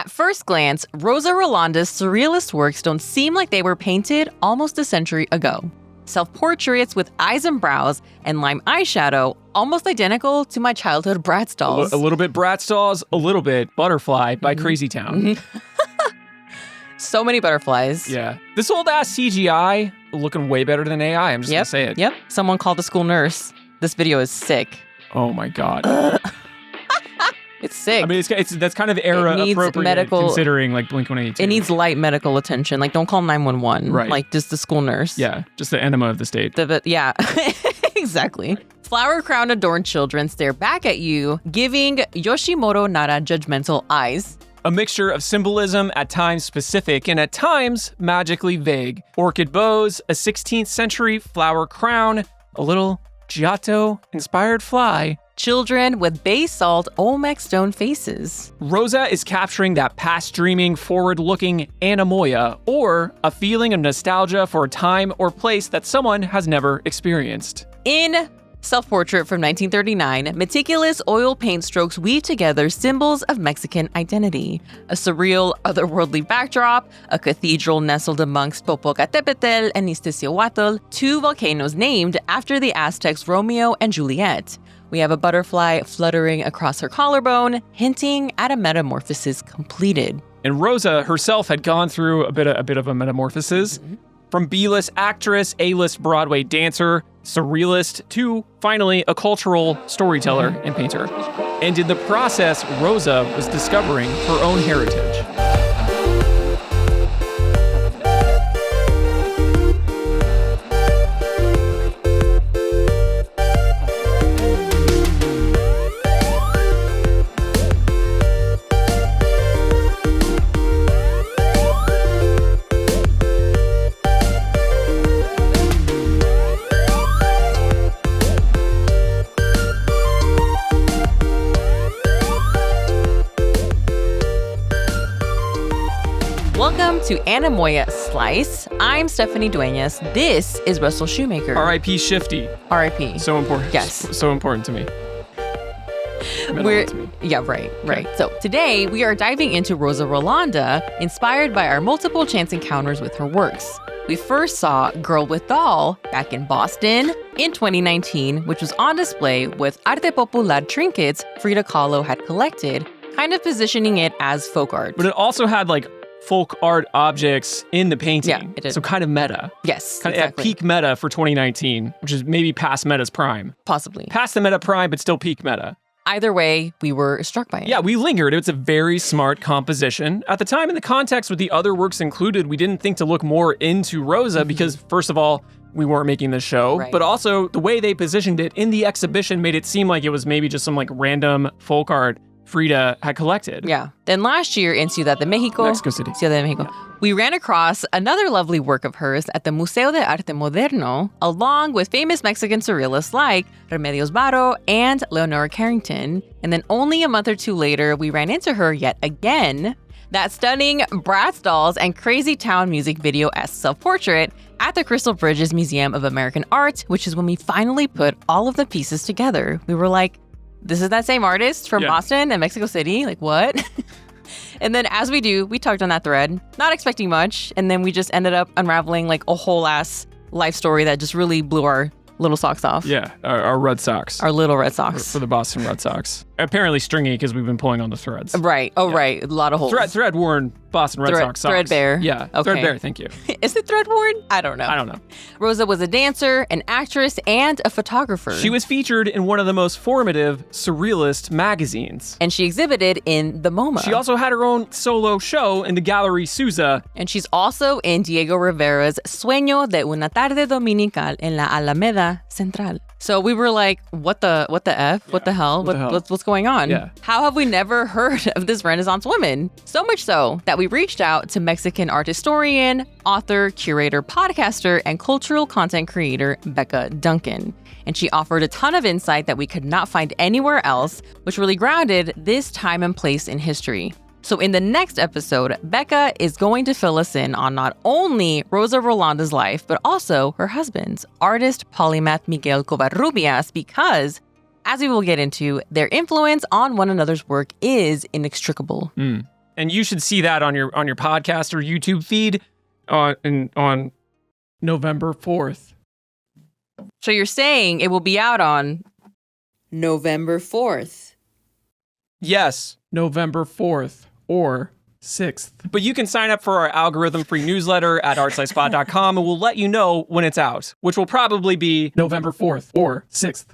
At first glance, Rosa Rolanda's surrealist works don't seem like they were painted almost a century ago. Self-portraits with eyes and brows and lime eyeshadow, almost identical to my childhood Bratz Dolls. A little bit Bratz Dolls, a little bit Butterfly by Crazy Town. So many butterflies. Yeah. This old-ass CGI looking way better than AI, I'm just going to say it. Yep. Someone called the school nurse. This video is sick. Oh, my God. It's sick. I mean, that's kind of era appropriate considering like Blink-182. It needs light medical attention. Like, don't call 911. Right. Like, just the school nurse. Yeah, just the enema of the state. Yeah, exactly. Flower crown adorned children stare back at you, giving Yoshimoto Nara judgmental eyes. A mixture of symbolism, at times specific, and at times magically vague. Orchid bows, a 16th century flower crown, a little Giotto-inspired fly. Children with basalt Olmec stone faces. Rosa is capturing that past-dreaming, forward-looking anemoia, or a feeling of nostalgia for a time or place that someone has never experienced. In Self-Portrait from 1939, meticulous oil paint strokes weave together symbols of Mexican identity. A surreal, otherworldly backdrop, a cathedral nestled amongst Popocatépetl and Iztaccíhuatl, two volcanoes named after the Aztecs Romeo and Juliet. We have a butterfly fluttering across her collarbone, hinting at a metamorphosis completed. And Rosa herself had gone through a bit of a metamorphosis. From B-list actress, A-list Broadway dancer, surrealist, to finally a cultural storyteller and painter. And in the process, Rosa was discovering her own heritage. Welcome to Anemoia Slice. I'm Stephanie Duenas. This is Russell Shoemaker. R.I.P. Shifty. R.I.P. So important. Yes. So important to me. Right. So today we are diving into Rosa Rolanda, inspired by our multiple chance encounters with her works. We first saw Girl with Doll back in Boston in 2019, which was on display with Arte Popular trinkets Frida Kahlo had collected, kind of positioning it as folk art. But it also had like folk art objects in the painting. Yeah, it did. So kind of meta. Yes, kind of exactly. at peak meta for 2019, which is maybe past meta's prime. Possibly. Past the meta prime, but still peak meta. Either way, we were struck by it. Yeah, we lingered. It's a very smart composition. At the time, in the context with the other works included, we didn't think to look more into Rosa because, first of all, we weren't making this show, right. But also the way they positioned it in the exhibition made it seem like it was maybe just some like random folk art Frida had collected. Yeah. Then last year in Ciudad de Mexico, we ran across another lovely work of hers at the Museo de Arte Moderno, along with famous Mexican surrealists like Remedios Varo and Leonora Carrington. And then only a month or two later, we ran into her yet again. That stunning Bratz Dolls and Crazy Town music video-esque self-portrait at the Crystal Bridges Museum of American Art, which is when we finally put all of the pieces together. We were like, this is that same artist from Boston and Mexico City? Like, what? And then as we do, we tugged on that thread, not expecting much. And then we just ended up unraveling like a whole ass life story that just really blew our little socks off. Yeah, our Red Sox. Our little Red Sox. For the Boston Red Sox. Apparently stringy because we've been pulling on the threads. Right. Oh, yeah. Right. A lot of holes. Thread worn Boston Red Sox socks. Threadbare. Yeah. Okay. Threadbare, thank you. Is it thread worn? I don't know. Rosa was a dancer, an actress, and a photographer. She was featured in one of the most formative surrealist magazines. And she exhibited in the MoMA. She also had her own solo show in the Gallery Sousa. And she's also in Diego Rivera's Sueño de una tarde dominical en la Alameda Central. So we were like, what the F? Yeah. What the hell? What's going on? Yeah. How have we never heard of this Renaissance woman? So much so that we reached out to Mexican art historian, author, curator, podcaster, and cultural content creator Becca Duncan. And she offered a ton of insight that we could not find anywhere else, which really grounded this time and place in history. So in the next episode, Becca is going to fill us in on not only Rosa Rolanda's life, but also her husband's, artist polymath Miguel Covarrubias, because, as we will get into, their influence on one another's work is inextricable. And you should see that on your podcast or YouTube feed on November 4th. So you're saying it will be out on November 4th? Yes, November 4th or 6th. But you can sign up for our algorithm-free newsletter at artslicespot.com, and we'll let you know when it's out, which will probably be November 4th or 6th.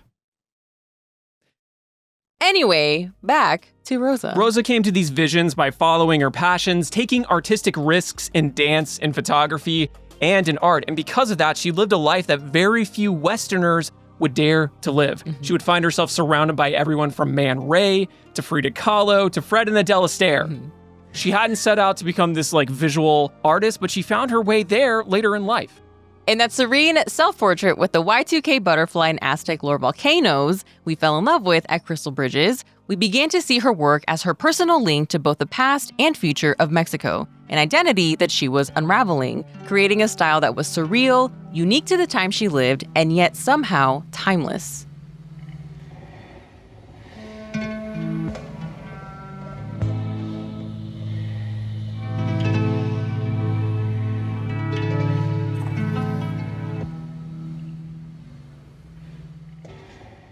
Anyway, back to Rosa. Rosa came to these visions by following her passions, taking artistic risks in dance and photography and in art. And because of that, she lived a life that very few Westerners would dare to live. Mm-hmm. She would find herself surrounded by everyone from Man Ray to Frida Kahlo to Fred and Adele Astaire. Mm-hmm. She hadn't set out to become this visual artist, but she found her way there later in life. In that serene self-portrait with the Y2K butterfly and Aztec lore volcanoes we fell in love with at Crystal Bridges, we began to see her work as her personal link to both the past and future of Mexico, an identity that she was unraveling, creating a style that was surreal, unique to the time she lived, and yet somehow timeless.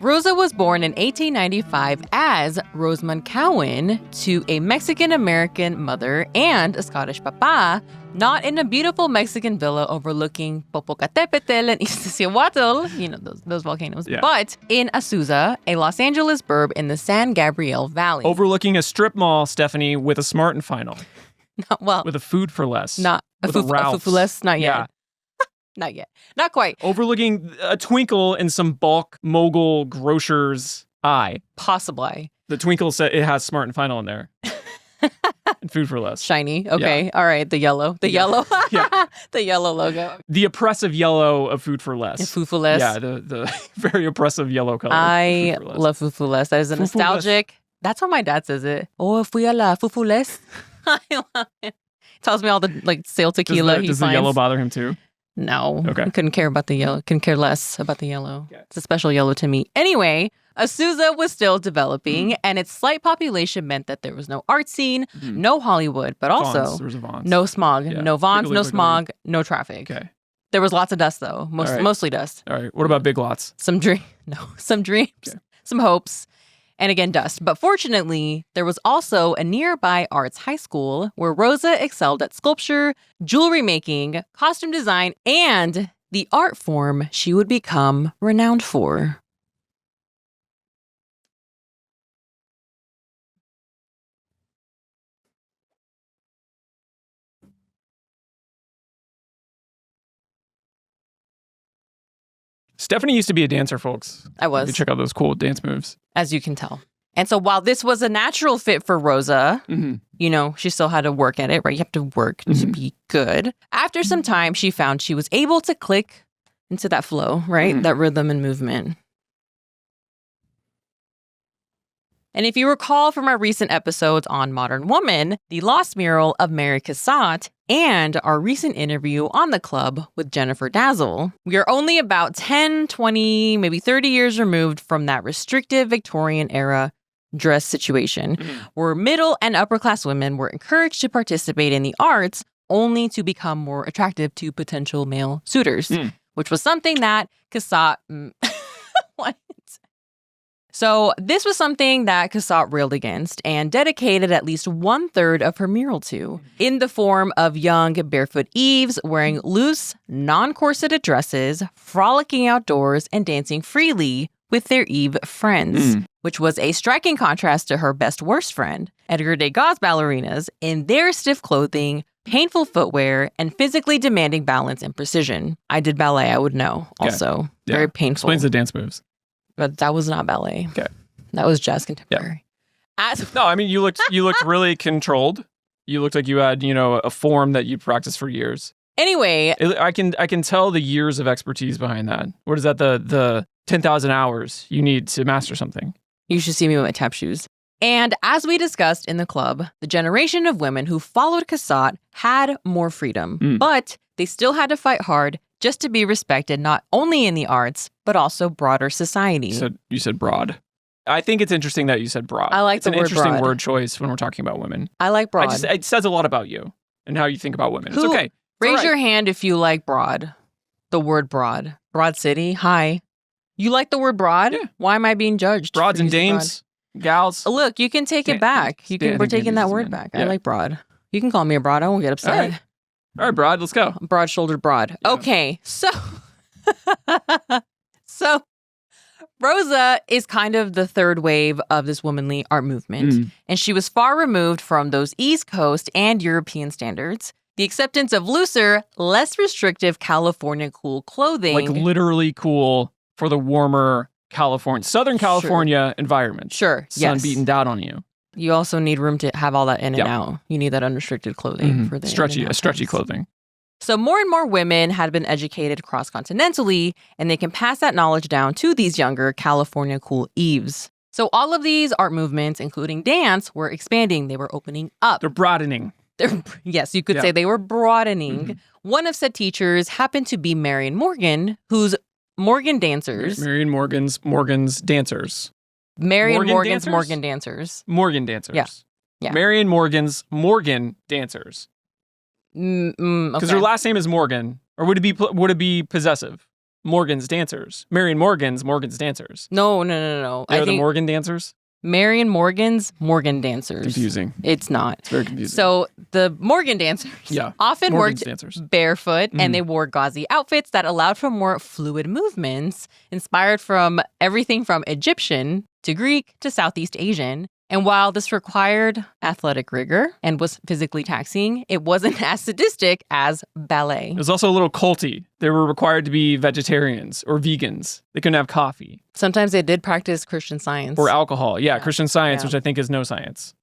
Rosa was born in 1895 as Rosamund Cowan to a Mexican-American mother and a Scottish papa, not in a beautiful Mexican villa overlooking Popocatépetl and Iztaccíhuatl, those volcanoes, but in Azusa, a Los Angeles burb in the San Gabriel Valley. Overlooking a strip mall, Stephanie, with a Smart and Final. With a Food for Less. Not a Food for Less, not yet. Yeah. Not yet. Not quite. Overlooking a twinkle in some bulk mogul grocer's eye. Possibly. The twinkle said it has Smart and Final in there. And Food for Less. Shiny. Okay. Yeah. All right. The yellow. Yellow. Yeah. The yellow logo. The oppressive yellow of Food for Less. Food for Less. Yeah. The very oppressive yellow color. I love Food for Less. That is a nostalgic. That's how my dad says it. Oh, fui a la Food for Less. I love it. Tells me all the sale tequila he finds. Does the yellow bother him too? No. Okay. I couldn't care about the yellow. Couldn't care less about the yellow. Okay. It's a special yellow to me. Anyway, Azusa was still developing, and its slight population meant that there was no art scene, no Hollywood, but also no smog. Yeah. No Vons, no smog, no traffic. Okay. There was lots of dust, though. Mostly dust. All right. What about Big Lots? Some dreams, okay. Some hopes. And again, dust. But fortunately, there was also a nearby arts high school where Rosa excelled at sculpture, jewelry making, costume design, and the art form she would become renowned for. Stephanie used to be a dancer, folks. I was. You check out those cool dance moves. As you can tell. And so while this was a natural fit for Rosa, she still had to work at it, right? You have to work to be good. After some time, she found she was able to click into that flow, right? That rhythm and movement. And if you recall from our recent episodes on Modern Woman, the Lost Mural of Mary Cassatt, and our recent interview on the club with Jennifer Dazzle, we are only about 10, 20, maybe 30 years removed from that restrictive Victorian era dress situation, where middle and upper class women were encouraged to participate in the arts only to become more attractive to potential male suitors, which was something that Cassatt wanted. So this was something that Cassatt railed against and dedicated at least 1/3 of her mural to, in the form of young barefoot Eves wearing loose, non-corseted dresses, frolicking outdoors, and dancing freely with their Eve friends, which was a striking contrast to her best-worst friend, Edgar Degas ballerinas, in their stiff clothing, painful footwear, and physically demanding balance and precision. I did ballet, I would know, also. Yeah. Very painful. Explains the dance moves. But that was not ballet. Okay. That was jazz contemporary. Yeah. No, I mean, you looked really controlled. You looked like you had, a form that you practiced for years. Anyway. I can tell the years of expertise behind that. What is that, the 10,000 hours you need to master something? You should see me with my tap shoes. And as we discussed in the club, the generation of women who followed Cassatt had more freedom, but they still had to fight hard just to be respected not only in the arts, but also broader society. You said broad. I think it's interesting that you said broad. I like it's the an word interesting broad. word choice when we're talking about women. I like broad. It says a lot about you and how you think about women. It's okay. Raise your hand if you like broad. The word broad. Broad City. Hi. You like the word broad? Yeah. Why am I being judged? Broads and dames, gals. Look, you can take it back. We're taking that word back. Yeah. I like broad. You can call me a broad. I won't get upset. All right, broad, let's go. Broad-shouldered broad. Yeah. Okay, so Rosa is kind of the third wave of this womanly art movement, and she was far removed from those East Coast and European standards. The acceptance of looser, less restrictive California cool clothing. Like literally cool for the warmer Southern California environment. Sure, Sun beating down on you. You also need room to have all that in and out. You need that unrestricted clothing for the stretchy clothing. So more and more women had been educated cross-continentally, and they can pass that knowledge down to these younger California cool Eves. So all of these art movements, including dance, were expanding. They were opening up. They're broadening. Yes, you could say they were broadening. One of said teachers happened to be Marion Morgan, whose Morgan dancers. Marion Morgan's dancers. Marion Morgan's Morgan dancers. Morgan dancers. Yeah. Marion Morgan's Morgan dancers. Because her last name is Morgan, or would it be possessive? Morgan's dancers. Marion Morgan's dancers. No. They're the Morgan dancers. Marion Morgan's Morgan dancers. Confusing. It's not. It's very confusing. So the Morgan dancers often worked barefoot, and they wore gauzy outfits that allowed for more fluid movements, inspired from everything from Egyptian to Greek to Southeast Asian. And while this required athletic rigor and was physically taxing, it wasn't as sadistic as ballet. It was also a little culty. They were required to be vegetarians or vegans. They couldn't have coffee. Sometimes they did practice Christian Science. Or alcohol. Yeah, Christian Science, which I think is no science.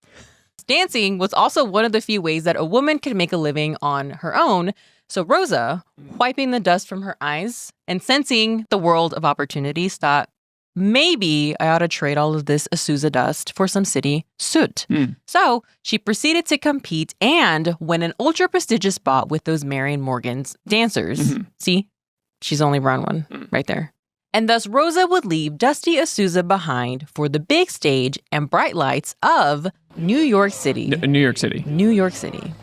Dancing was also one of the few ways that a woman could make a living on her own. So Rosa, wiping the dust from her eyes and sensing the world of opportunities, thought, maybe I ought to trade all of this Azusa dust for some city soot. So she proceeded to compete and win an ultra prestigious spot with those Marion Morgan's dancers. See, she's only round one right there. And thus Rosa would leave dusty Azusa behind for the big stage and bright lights of New York City. New York City. New York City.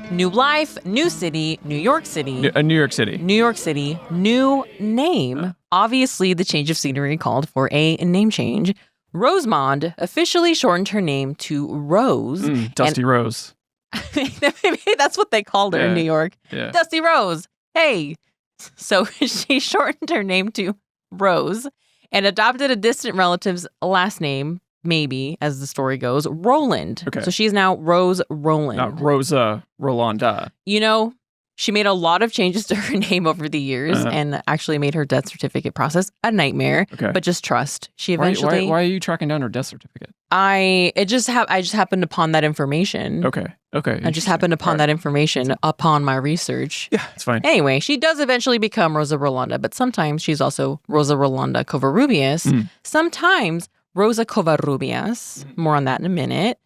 New life, new city, New York City. New York City. New York City, new name. Obviously, the change of scenery called for a name change. Rosamond officially shortened her name to Rose. Dusty Rose. That's what they called her in New York. Yeah. Dusty Rose. Hey. So she shortened her name to Rose and adopted a distant relative's last name, maybe, as the story goes, Roland. Okay. So she's now Rose Roland. Not Rosa Rolanda. You know, she made a lot of changes to her name over the years and actually made her death certificate process a nightmare. Okay. But just trust. She eventually... Why are you tracking down her death certificate? I just happened upon that information. Okay. I just happened upon that information upon my research. Yeah, it's fine. Anyway, she does eventually become Rosa Rolanda, but sometimes she's also Rosa Rolanda Covarrubias. Sometimes Rosa Covarrubias. More on that in a minute.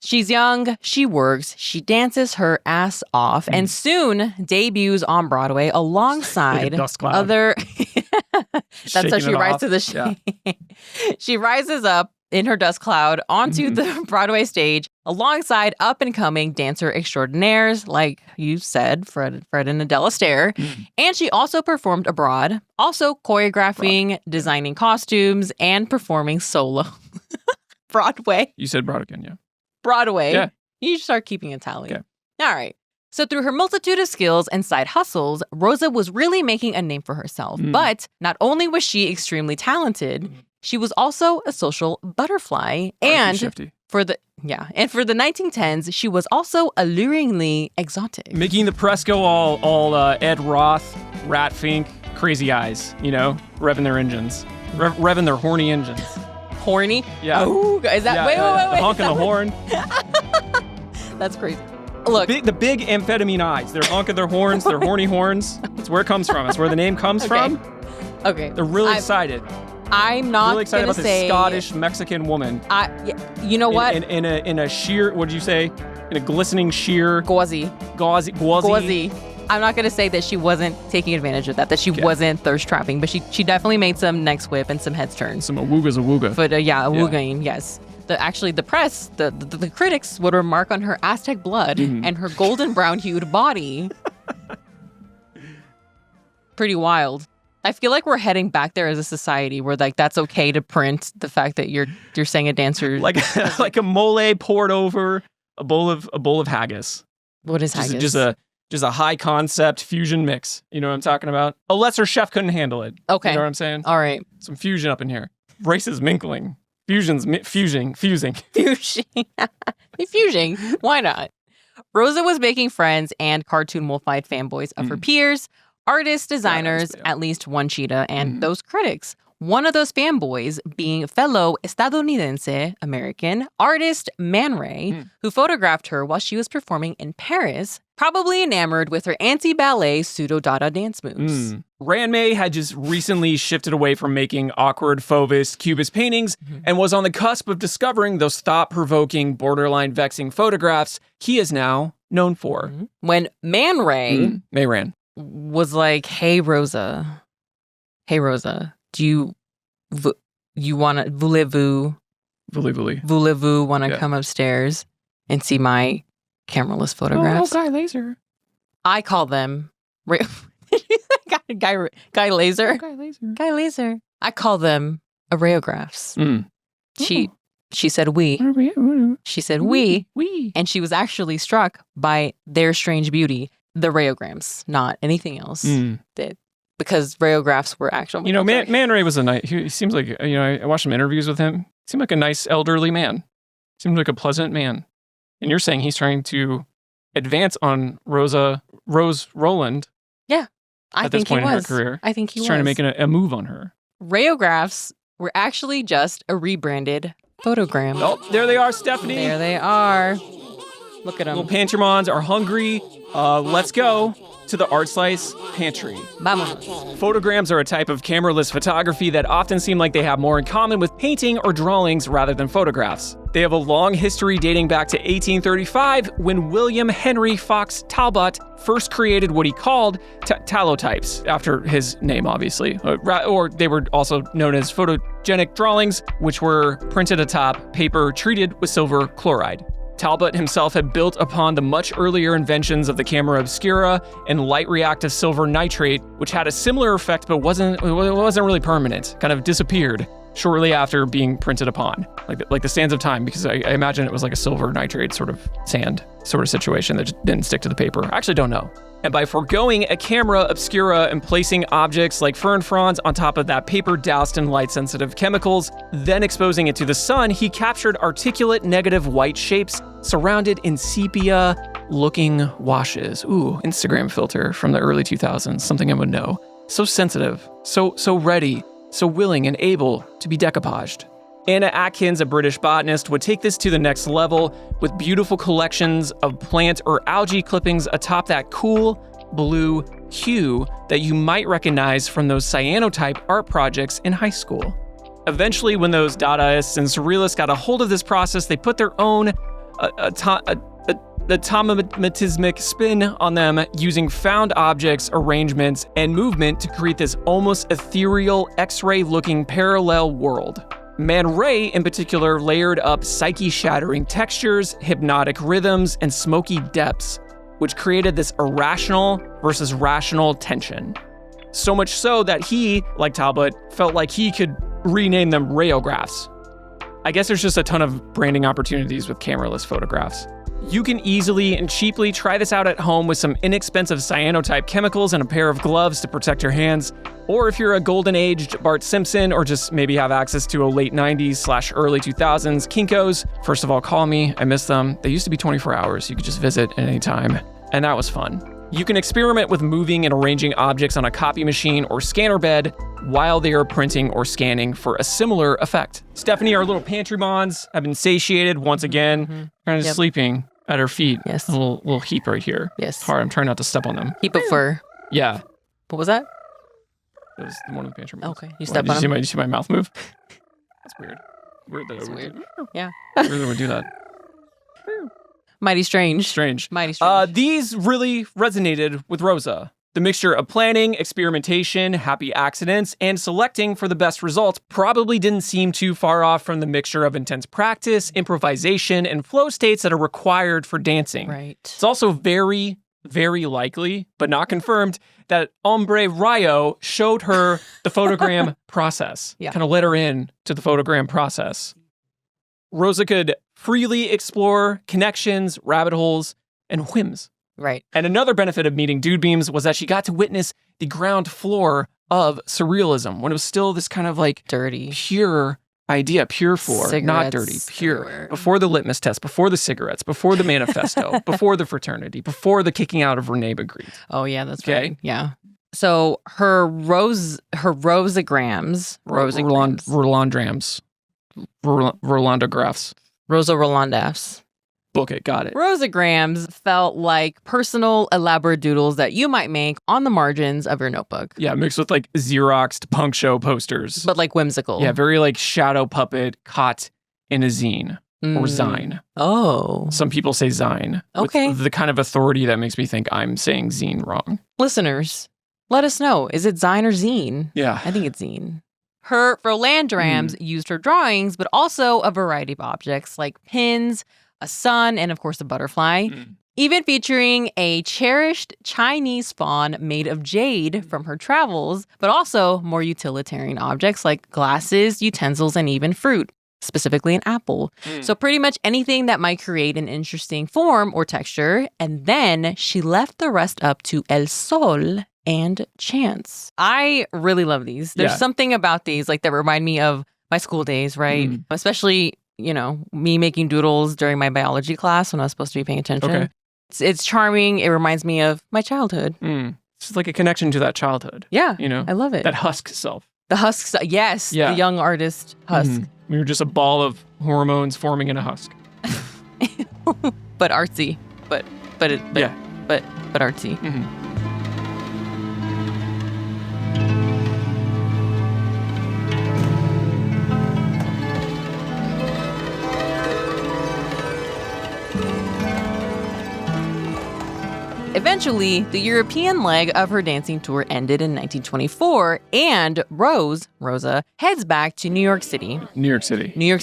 She's young, she works, she dances her ass off, and soon debuts on Broadway alongside other... That's how she rises to the... She rises up in her dust cloud onto the Broadway stage alongside up-and-coming dancer extraordinaires, like you said, Fred and Adele Astaire. And she also performed abroad, also choreographing, designing costumes, and performing solo. Broadway. You said broad again, yeah. Broadway. Yeah. You start keeping a tally. Okay. All right. So through her multitude of skills and side hustles, Rosa was really making a name for herself. But not only was she extremely talented, she was also a social butterfly. And for the 1910s, she was also alluringly exotic. Making the press go all Ed Roth, Rat Fink, crazy eyes, you know, revving their engines. Revving their horny engines. Horny? Yeah. Oh, is that... Wait. The honking the horn. That's crazy. Look. The big amphetamine eyes. They're honking their horns. They're horny horns. That's where it comes from. That's where the name comes from. Okay. They're really excited. I'm not really excited gonna about say this Scottish Mexican woman. You know what? In a sheer, what did you say? In a glistening sheer. Gauzy. I'm not gonna say that she wasn't taking advantage of that she wasn't thirst trapping, but she definitely made some neck whip and some heads turns. Some awooga. But awoogaing, yes. The press, the critics would remark on her Aztec blood and her golden brown hued body. Pretty wild. I feel like we're heading back there as a society where like that's okay to print the fact that you're saying a dancer like a mole poured over a bowl of haggis. What is haggis? Just a high concept fusion mix. You know what I'm talking about? A lesser chef couldn't handle it. Okay. You know what I'm saying? All right. Some fusion up in here. Races mingling. Fusing. Fusing. Why not? Rosa was making friends and cartoon wolf-eyed fanboys of her peers, artists, designers, at least one cheetah, and those critics. One of those fanboys being fellow estadounidense American artist Man Ray, who photographed her while she was performing in Paris, probably enamored with her anti-ballet pseudo-dada dance moves. Ran May had just recently shifted away from making awkward Fauvist Cubist paintings and was on the cusp of discovering those thought-provoking, borderline vexing photographs he is now known for. When Man Ray Mayran was like, hey Rosa, do you want to, voulez-vous want to come upstairs and see my cameraless photographs? Guy Laser. I call them, Guy Laser. I call them areographs. She said we. She said we. And she was actually struck by their strange beauty, the rheograms, not anything else. Because rheographs were actual. You know, Man Ray was a nice, he seems like, I watched some interviews with him. Seemed like a nice elderly man. Seemed like a pleasant man. And you're saying he's trying to advance on Rose Roland. Yeah. At this point in her career. I think he was. Trying to make a move on her. Rheographs were actually just a rebranded photogram. Oh, there they are, Stephanie. There they are. Look at them. Little Pantrymons are hungry. Let's go to the Art Slice Pantry. Vamos. Photograms are a type of cameraless photography that often seem like they have more in common with painting or drawings rather than photographs. They have a long history dating back to 1835 when William Henry Fox Talbot first created what he called talotypes, after his name obviously, or they were also known as photogenic drawings, which were printed atop paper treated with silver chloride. Talbot himself had built upon the much earlier inventions of the camera obscura and light reactive silver nitrate, which had a similar effect but wasn't really permanent, kind of disappeared shortly after being printed upon, like the sands of time, because I imagine it was like a silver nitrate sort of sand sort of situation that just didn't stick to the paper. I actually don't know. And by foregoing a camera obscura and placing objects like fern fronds on top of that paper doused in light-sensitive chemicals, then exposing it to the sun, he captured articulate negative white shapes surrounded in sepia-looking washes. Ooh, Instagram filter from the early 2000s, something I would know. So sensitive, so ready, so willing and able to be decoupaged. Anna Atkins, a British botanist, would take this to the next level with beautiful collections of plant or algae clippings atop that cool blue hue that you might recognize from those cyanotype art projects in high school. Eventually, when those Dadaists and Surrealists got a hold of this process, they put their own automatismic spin on them, using found objects, arrangements, and movement to create this almost ethereal X-ray looking parallel world. Man Ray, in particular, layered up psyche-shattering textures, hypnotic rhythms, and smoky depths, which created this irrational versus rational tension. So much so that he, like Talbot, felt like he could rename them rayographs. I guess there's just a ton of branding opportunities with cameraless photographs. You can easily and cheaply try this out at home with some inexpensive cyanotype chemicals and a pair of gloves to protect your hands. Or if you're a golden-aged Bart Simpson, or just maybe have access to a late 90s/early 2000s Kinko's, first of all, call me. I miss them. They used to be 24 hours. You could just visit at any time. And that was fun. You can experiment with moving and arranging objects on a copy machine or scanner bed while they are printing or scanning for a similar effect. Stephanie, our little Pantrymons have been satiated once again, kind of sleeping at her feet. Yes. A little heap right here. Yes. Hard. I'm trying not to step on them. Heap of fur. Yeah. What was that? That was one of the pantry moves. Okay. You step on Did him? you see my mouth move? That's weird. That's weird. Yeah. Weird that we do that. Mighty strange. Strange. Mighty strange. These really resonated with Rosa. The mixture of planning, experimentation, happy accidents, and selecting for the best results probably didn't seem too far off from the mixture of intense practice, improvisation, and flow states that are required for dancing. Right. It's also very, very likely, but not confirmed, that Hombre Rayo showed her the photogram process. Yeah. Kind of let her in to the photogram process. Rosa could freely explore connections, rabbit holes, and whims. Right. And another benefit of meeting Dude Beams was that she got to witness the ground floor of Surrealism when it was still this kind of like dirty, pure idea, pure floor, cigarettes not dirty, pure. everywhere. Before the litmus test, before the cigarettes, before the manifesto, before the fraternity, before the kicking out of Rene Magritte. Oh yeah, that's right. Yeah. So her Rosagrams, Rolandographs. Rosa Rolandas. Book it, got it. Rosagrams felt like personal, elaborate doodles that you might make on the margins of your notebook. Yeah, mixed with like Xeroxed punk show posters. But like whimsical. Yeah, very like shadow puppet caught in a zine or zine. Oh. Some people say zine. Okay. With the kind of authority that makes me think I'm saying zine wrong. Listeners, let us know. Is it zine or zine? Yeah. I think it's zine. Her Rolandrams used her drawings, but also a variety of objects like pins, a sun, and of course a butterfly, even featuring a cherished Chinese fawn made of jade from her travels, but also more utilitarian objects like glasses, utensils, and even fruit, specifically an apple. So pretty much anything that might create an interesting form or texture, and then she left the rest up to El Sol and chance. I really love these. There's something about these like that remind me of my school days, right? Especially, you know, me making doodles during my biology class when I was supposed to be paying attention. Okay. It's charming. It reminds me of my childhood. It's like a connection to that childhood. Yeah. You know? I love it. That husk self. The husk. Yes. Yeah. The young artist husk. We were just a ball of hormones forming in a husk. But artsy. But artsy. Eventually, the European leg of her dancing tour ended in 1924, and Rosa, heads back to New York City. New York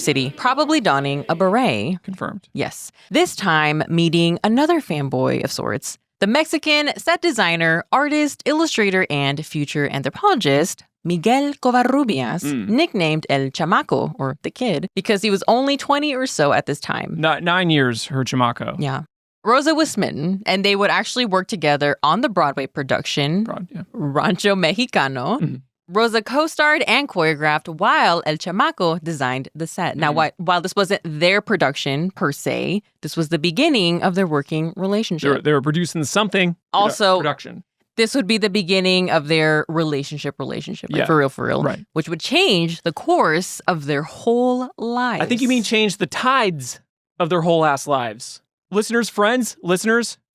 City, probably donning a beret. Confirmed. Yes. This time, meeting another fanboy of sorts, the Mexican set designer, artist, illustrator, and future anthropologist, Miguel Covarrubias, nicknamed El Chamaco, or the Kid, because he was only 20 or so at this time. Not 9 years, her chamaco. Yeah. Rosa was smitten, and they would actually work together on the Broadway production, Rancho Mexicano. Rosa co-starred and choreographed while El Chamaco designed the set. Now, while this wasn't their production per se, this was the beginning of their working relationship. They were producing something. Also, production. This would be the beginning of their relationship, like for real, right. Which would change the course of their whole lives. I think you mean change the tides of their whole ass lives. Listeners, friends,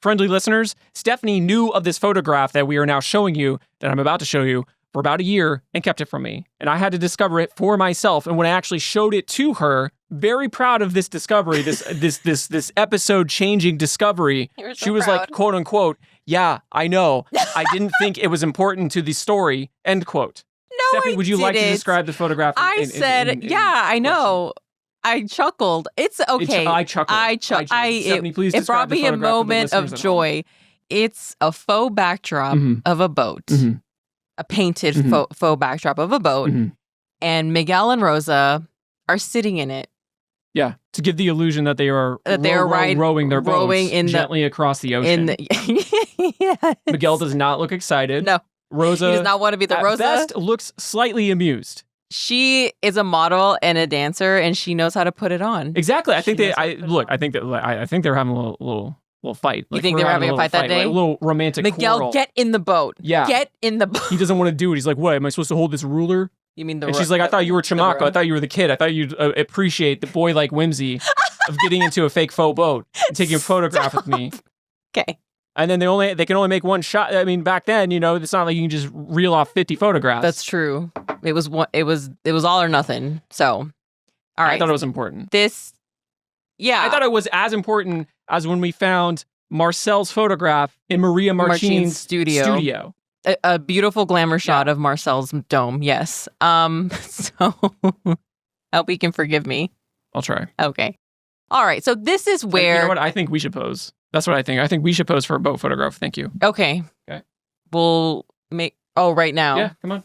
friendly listeners, Stephanie knew of this photograph that we are now showing you, that I'm about to show you, for about a year and kept it from me. And I had to discover it for myself. And when I actually showed it to her, very proud of this discovery, this episode-changing discovery, she was like, quote unquote, yeah, I know. I didn't think it was important to the story, end quote. No, Stephanie, would you like to describe the photograph? I said, yeah, I know. I chuckled. It's okay. I chuckled. Stephanie, please it brought me a moment of joy. It's a faux backdrop of a boat, a painted faux backdrop of a boat, and Miguel and Rosa are sitting in it. Yeah, to give the illusion that they are rowing their boats gently across the ocean. Yes. Miguel does not look excited. No. Rosa he does not want to be the Rosa. At best, looks slightly amused. She is a model and a dancer, and she knows how to put it on. Exactly. I think they're having a little fight. You think they were having a fight that day? Like a little romantic Miguel, quarrel. get in the boat. Yeah. Get in the boat. He doesn't want to do it. He's like, what? Am I supposed to hold this ruler? You mean And she's like, I thought you were Chamaco. I thought you were the kid. I thought you'd appreciate the boy-like whimsy of getting into a fake faux boat and taking a photograph with me. Okay. And then they can only make one shot. I mean, back then, it's not like you can just reel off 50 photographs. That's true. It was all or nothing. So, all right. I thought it was important. I thought it was as important as when we found Marcel's photograph in Maria Martin's studio. A beautiful glamour shot of Marcel's dome. Yes. So I hope you can forgive me. I'll try. Okay. All right. So this is where... You know what? I think we should pose. That's what I think. I think we should pose for a boat photograph. Thank you. Okay. We'll make... Oh, right now. Yeah, come on.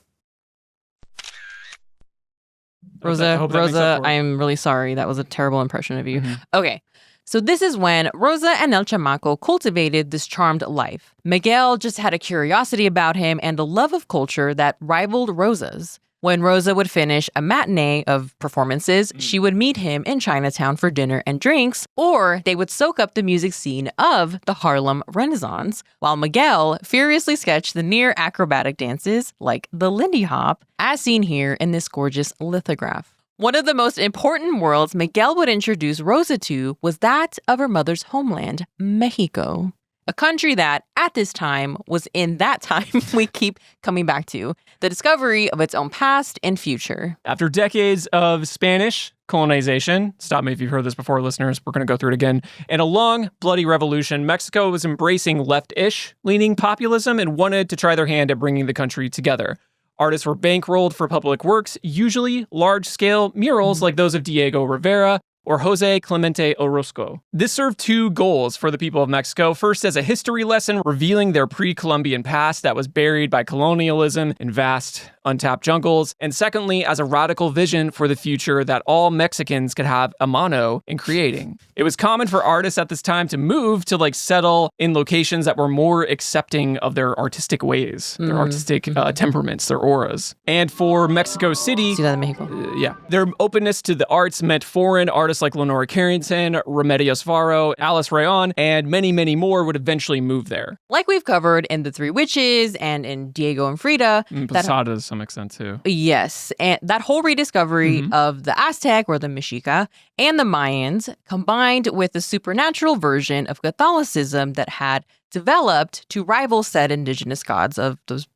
Rosa, I'm really sorry. That was a terrible impression of you. Mm-hmm. Okay. So this is when Rosa and El Chamaco cultivated this charmed life. Miguel just had a curiosity about him and a love of culture that rivaled Rosa's. When Rosa would finish a matinee of performances, she would meet him in Chinatown for dinner and drinks, or they would soak up the music scene of the Harlem Renaissance, while Miguel furiously sketched the near acrobatic dances like the Lindy Hop, as seen here in this gorgeous lithograph. One of the most important worlds Miguel would introduce Rosa to was that of her mother's homeland, Mexico. A country that, at this time, was in that time we keep coming back to, the discovery of its own past and future. After decades of Spanish colonization, stop me if you've heard this before, listeners, we're going to go through it again, and a long, bloody revolution, Mexico was embracing left-ish leaning populism and wanted to try their hand at bringing the country together. Artists were bankrolled for public works, usually large-scale murals like those of Diego Rivera or Jose Clemente Orozco. This served two goals for the people of Mexico. First, as a history lesson revealing their pre-Columbian past that was buried by colonialism in vast, untapped jungles. And secondly, as a radical vision for the future that all Mexicans could have a mano in creating. It was common for artists at this time to move to settle in locations that were more accepting of their artistic ways, their artistic temperaments, their auras. And for Mexico City, Ciudad de Mexico. Their openness to the arts meant foreign artists like Lenora Carrington, Remedios Varo, Alice Rayon, and many, many more would eventually move there. Like we've covered in The Three Witches and in Diego and Frida. Posada to some extent too. Yes, and that whole rediscovery of the Aztec or the Mexica and the Mayans combined with the supernatural version of Catholicism that had developed to rival said indigenous gods of those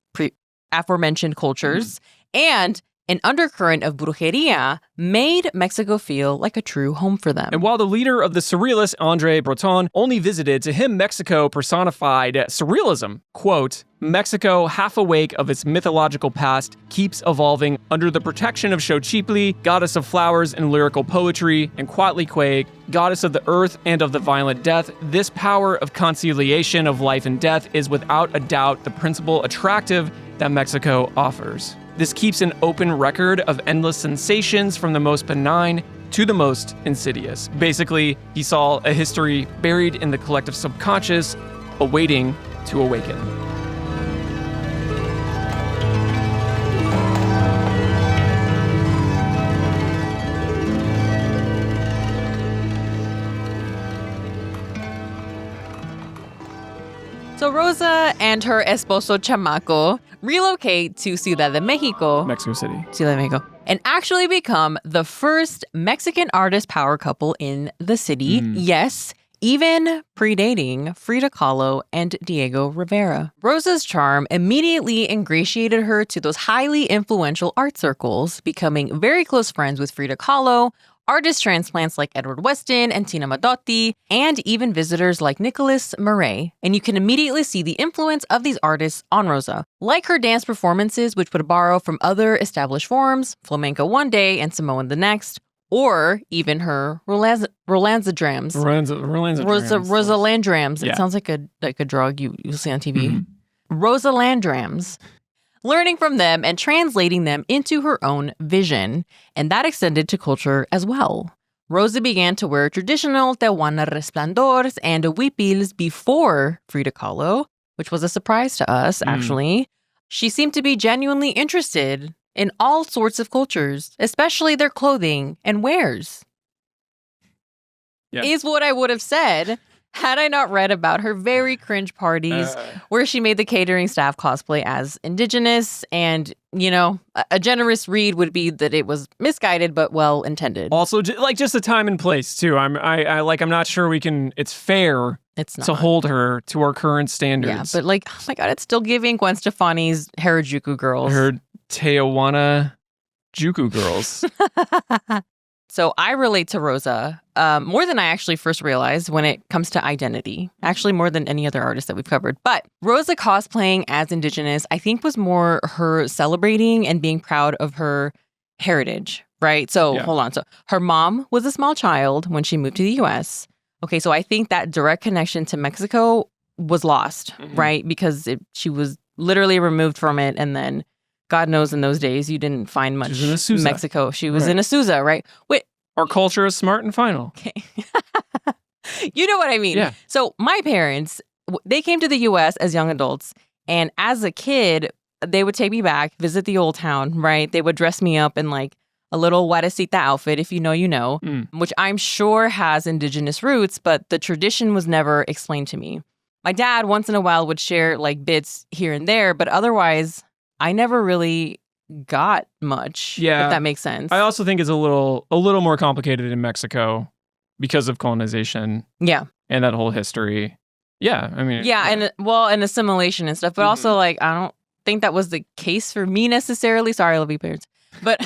aforementioned cultures and an undercurrent of brujeria made Mexico feel like a true home for them. And while the leader of the Surrealists, André Breton, only visited, to him Mexico personified Surrealism. Quote, Mexico, half awake of its mythological past, keeps evolving under the protection of Xochitl, goddess of flowers and lyrical poetry, and Coatlicue, goddess of the earth and of the violent death. This power of conciliation of life and death is without a doubt the principal attractive that Mexico offers. This keeps an open record of endless sensations from the most benign to the most insidious. Basically, he saw a history buried in the collective subconscious, awaiting to awaken. So Rosa and her esposo Chamaco relocate to Ciudad de Mexico, Mexico City, Ciudad de Mexico, and actually become the first Mexican artist power couple in the city. Yes, even predating Frida Kahlo and Diego Rivera. Rosa's charm immediately ingratiated her to those highly influential art circles, becoming very close friends with Frida Kahlo, artist transplants like Edward Weston and Tina Modotti, and even visitors like Nicolas Murray. And you can immediately see the influence of these artists on Rosa. Like her dance performances, which would borrow from other established forms, flamenco one day and Samoan the next, or even her Rolandrams. Rosalandrams. It sounds like a drug you'll see on TV. Rosalandrams. Learning from them and translating them into her own vision. And that extended to culture as well. Rosa began to wear traditional Tehuana resplandors and huipils before Frida Kahlo, which was a surprise to us, actually. She seemed to be genuinely interested in all sorts of cultures, especially their clothing and wares. Is what I would have said Had I not read about her very cringe parties where she made the catering staff cosplay as indigenous, and, you know, a generous read would be that it was misguided but well intended. Also, just the time and place too. I'm not sure it's fair. It's not. To hold her to our current standards. Yeah, but like, oh my God, it's still giving Gwen Stefani's Harajuku girls. Her Tijuana Juku girls. So I relate to Rosa more than I actually first realized when it comes to identity. Actually, more than any other artist that we've covered. But Rosa cosplaying as indigenous, I think, was more her celebrating and being proud of her heritage, right? So hold on. So her mom was a small child when she moved to the U.S. Okay, so I think that direct connection to Mexico was lost, right? Because she was literally removed from it, and then God knows in those days you didn't find much Mexico. She was in Azusa, right? Wait. Our culture is smart and final. Okay. You know what I mean? Yeah. So my parents, they came to the U.S. as young adults. And as a kid, they would take me back, visit the old town, right? They would dress me up in like a little Huarecita outfit, if you know, you know, which I'm sure has indigenous roots, but the tradition was never explained to me. My dad, once in a while, would share like bits here and there, but otherwise, I never really got much, if that makes sense. I also think it's a little more complicated in Mexico because of colonization. Yeah. And that whole history. Yeah, I mean. Yeah, and assimilation and stuff, but also like I don't think that was the case for me necessarily. Sorry, I love you, parents. But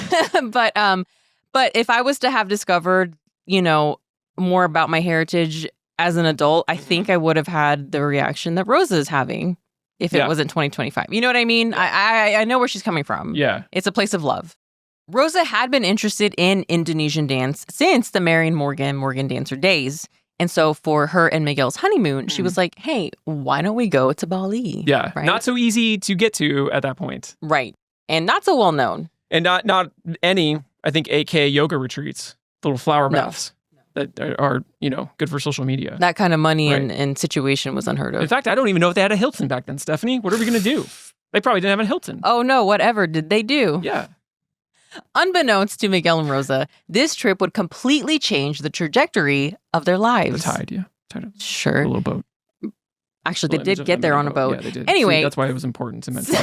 but if I was to have discovered, you know, more about my heritage as an adult, I think I would have had the reaction that Rosa is having. If it wasn't 2025. You know what I mean? I know where she's coming from. Yeah. It's a place of love. Rosa had been interested in Indonesian dance since the Marion Morgan dancer days. And so for her and Miguel's honeymoon, she was like, hey, why don't we go to Bali? Yeah. Right? Not so easy to get to at that point. Right. And not so well known. And not any, I think, AK yoga retreats, little flower baths. That are, you know, good for social media. That kind of money and situation was unheard of. In fact, I don't even know if they had a Hilton back then, Stephanie. What are we going to do? They probably didn't have a Hilton. Oh, no, whatever did they do? Yeah. Unbeknownst to Miguel and Rosa, this trip would completely change the trajectory of their lives. The tide, yeah. Sure. A little boat. Actually, they did get there on a boat. Yeah, they did. Anyway. See, that's why it was important to mention.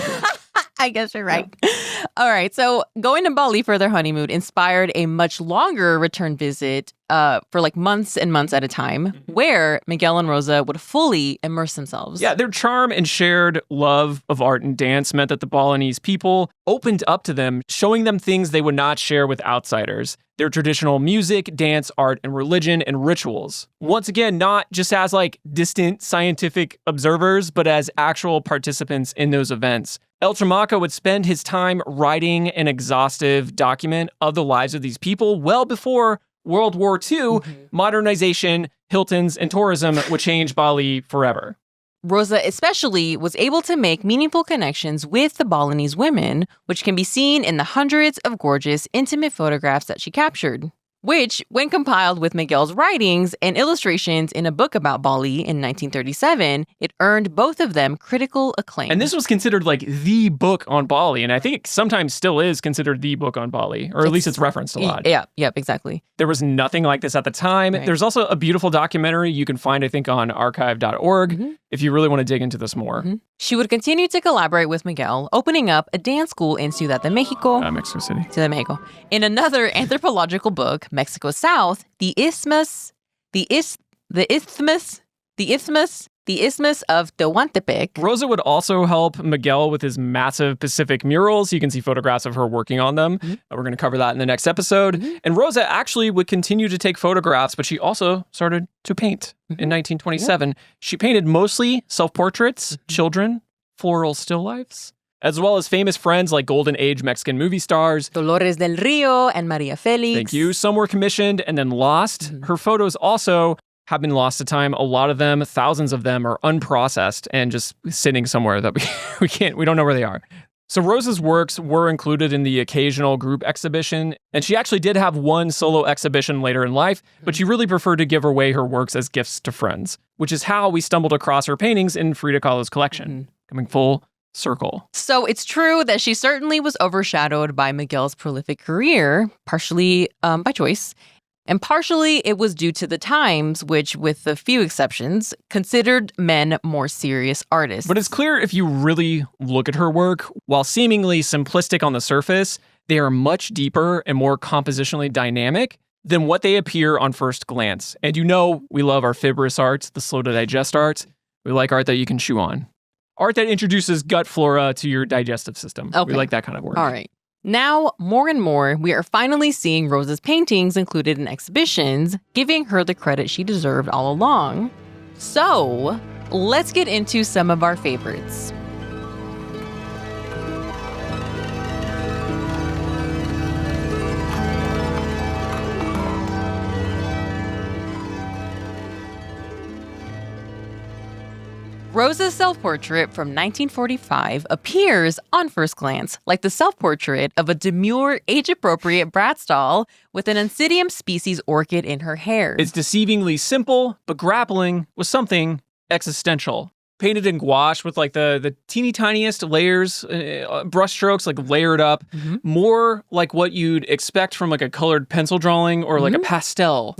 I guess you're right. Yeah. All right. So going to Bali for their honeymoon inspired a much longer return visit for like months and months at a time, where Miguel and Rosa would fully immerse themselves. Yeah, their charm and shared love of art and dance meant that the Balinese people opened up to them, showing them things they would not share with outsiders. Their traditional music, dance, art, and religion and rituals. Once again, not just as like distant scientific observers, but as actual participants in those events. El Chamaco would spend his time writing an exhaustive document of the lives of these people well before World War II. Modernization, Hiltons, and tourism would change Bali forever. Rosa especially was able to make meaningful connections with the Balinese women, which can be seen in the hundreds of gorgeous, intimate photographs that she captured, which, when compiled with Miguel's writings and illustrations in a book about Bali in 1937, it earned both of them critical acclaim. And this was considered like the book on Bali, and I think it sometimes still is considered the book on Bali, or at least it's referenced a lot. Yeah, exactly. There was nothing like this at the time. Right. There's also a beautiful documentary you can find, I think, on archive.org, if you really want to dig into this more. She would continue to collaborate with Miguel, opening up a dance school in Ciudad de Mexico. Mexico City. Ciudad de Mexico. In another anthropological book, Mexico South, the Isthmus of Tehuantepec. Rosa would also help Miguel with his massive Pacific murals. You can see photographs of her working on them. We're going to cover that in the next episode. And Rosa actually would continue to take photographs, but she also started to paint in 1927. She painted mostly self-portraits, children, floral still lifes, as well as famous friends like Golden Age Mexican movie stars Dolores del Rio and Maria Felix. Thank you. Some were commissioned and then lost. Her photos also have been lost to time. A lot of them, thousands of them, are unprocessed and just sitting somewhere that we don't know where they are. So Rosa's works were included in the occasional group exhibition, and she actually did have one solo exhibition later in life, but she really preferred to give away her works as gifts to friends, which is how we stumbled across her paintings in Frida Kahlo's collection, coming full circle. So it's true that she certainly was overshadowed by Miguel's prolific career, partially by choice. And partially it was due to the times, which, with a few exceptions, considered men more serious artists. But it's clear if you really look at her work, while seemingly simplistic on the surface, they are much deeper and more compositionally dynamic than what they appear on first glance. And we love our fibrous arts, the slow-to-digest arts. We like art that you can chew on. Art that introduces gut flora to your digestive system. Okay. We like that kind of work. All right. Now, more and more, we are finally seeing Rosa's paintings included in exhibitions, giving her the credit she deserved all along. So, let's get into some of our favorites. Rosa's self-portrait from 1945 appears, on first glance, like the self-portrait of a demure, age-appropriate Bratz doll with an Oncidium species orchid in her hair. It's deceivingly simple, but grappling with something existential. Painted in gouache with like the teeny tiniest layers, brush strokes like layered up, more like what you'd expect from like a colored pencil drawing or like a pastel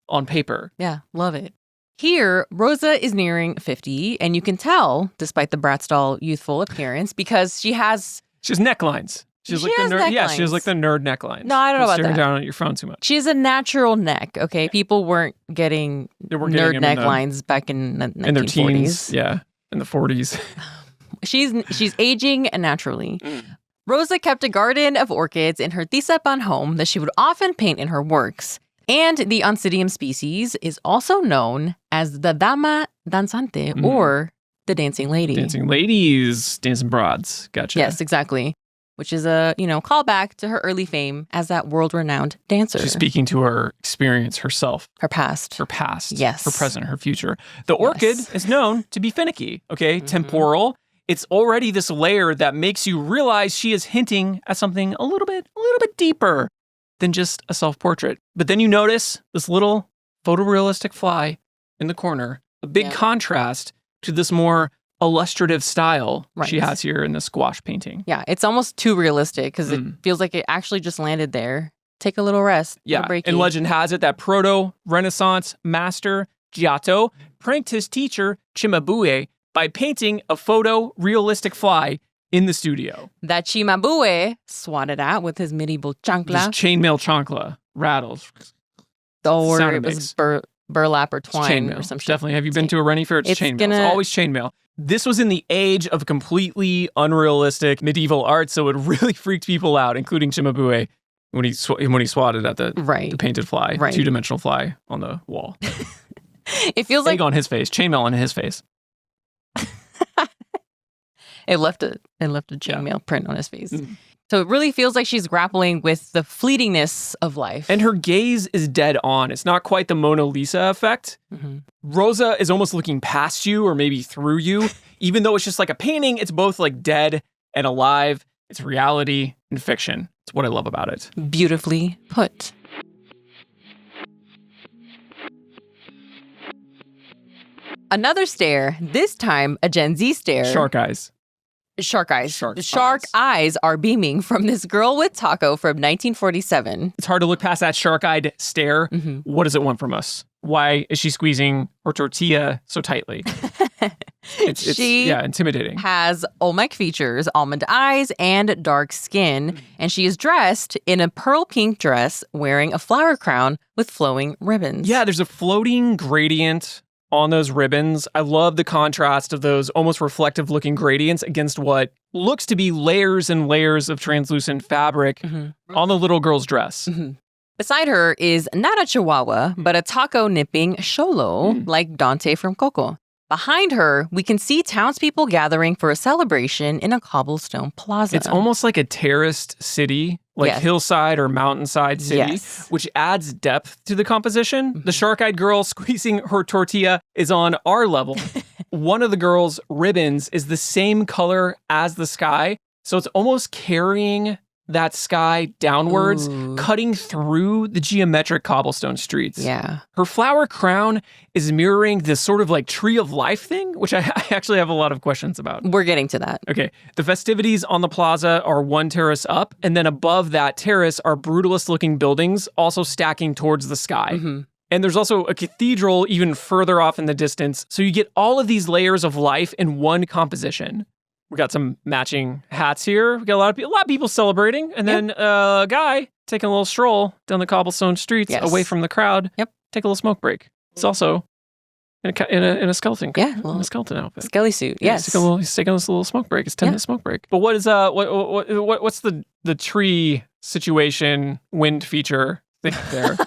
on paper. Yeah, love it. Here, Rosa is nearing 50, and you can tell, despite the Bratz doll youthful appearance, because she has necklines. She has like the nerd. Yeah, she has like the nerd necklines. No, I don't know about that. Staring down at your phone too much. She has a natural neck. Okay, people weren't getting nerd necklines back in the 1940s. In their teens, in the 40s. She's aging naturally. Rosa kept a garden of orchids in her Tisapan home that she would often paint in her works. And the Oncidium species is also known as the Dama Danzante, or the Dancing Lady. Dancing ladies, dancing broads. Gotcha. Yes, exactly. Which is a, callback to her early fame as that world-renowned dancer. She's speaking to her experience herself. Her past. Her past. Yes. Her present, her future. The orchid is known to be finicky, okay? Temporal. It's already this layer that makes you realize she is hinting at something a little bit deeper than just a self-portrait. But then you notice this little photorealistic fly in the corner, a big contrast to this more illustrative style she has here in this gouache painting. Yeah, it's almost too realistic because it feels like it actually just landed there. Take a little rest. Yeah, and legend has it that proto-Renaissance master Giotto pranked his teacher Cimabue by painting a photorealistic fly in the studio. That Cimabue swatted at with his medieval chancla. His chainmail chancla rattles. Or it was burlap or twine or some shit. Definitely. Have you been to a Rennie fair? It's chainmail. It's always chainmail. This was in the age of completely unrealistic medieval art, so it really freaked people out, including Cimabue when he swatted at the painted fly, two-dimensional fly on the wall. It feels like... Egg on his face, chainmail on his face. It left a chainmail print on his face. So it really feels like she's grappling with the fleetingness of life. And her gaze is dead on. It's not quite the Mona Lisa effect. Rosa is almost looking past you or maybe through you. Even though it's just like a painting, it's both like dead and alive. It's reality and fiction. It's what I love about it. Beautifully put. Another stare, this time a Gen Z stare. Shark eyes. Shark eyes. Shark eyes are beaming from this girl with taco from 1947. It's hard to look past that shark-eyed stare. What does it want from us? Why is she squeezing her tortilla so tightly? It's intimidating. Has Olmec features, almond eyes, and dark skin. And she is dressed in a pearl pink dress wearing a flower crown with flowing ribbons. Yeah, there's a floating gradient on those ribbons. I love the contrast of those almost reflective looking gradients against what looks to be layers and layers of translucent fabric on the little girl's dress. Beside her is not a chihuahua, but a taco nipping xolo, like Dante from Coco. Behind her, we can see townspeople gathering for a celebration in a cobblestone plaza. It's almost like a terraced city, like hillside or mountainside city, which adds depth to the composition. The shark-eyed girl squeezing her tortilla is on our level. One of the girl's ribbons is the same color as the sky, so it's almost carrying that sky downwards, Ooh. cutting through the geometric cobblestone streets. Yeah. Her flower crown is mirroring this sort of like tree of life thing, which I actually have a lot of questions about. We're getting to that. Okay. The festivities on the plaza are one terrace up, and then above that terrace are brutalist-looking buildings also stacking towards the sky. Mm-hmm. And there's also a cathedral even further off in the distance. So you get all of these layers of life in one composition. We got some matching hats here. We got a lot of people celebrating. And then a guy taking a little stroll down the cobblestone streets away from the crowd. Yep. Take a little smoke break. It's also in a skeleton. Yeah. In a skeleton outfit. Skelly suit. Yes. He's taking this little smoke break. It's 10-minute smoke break. But what is what's the tree situation wind feature thing there?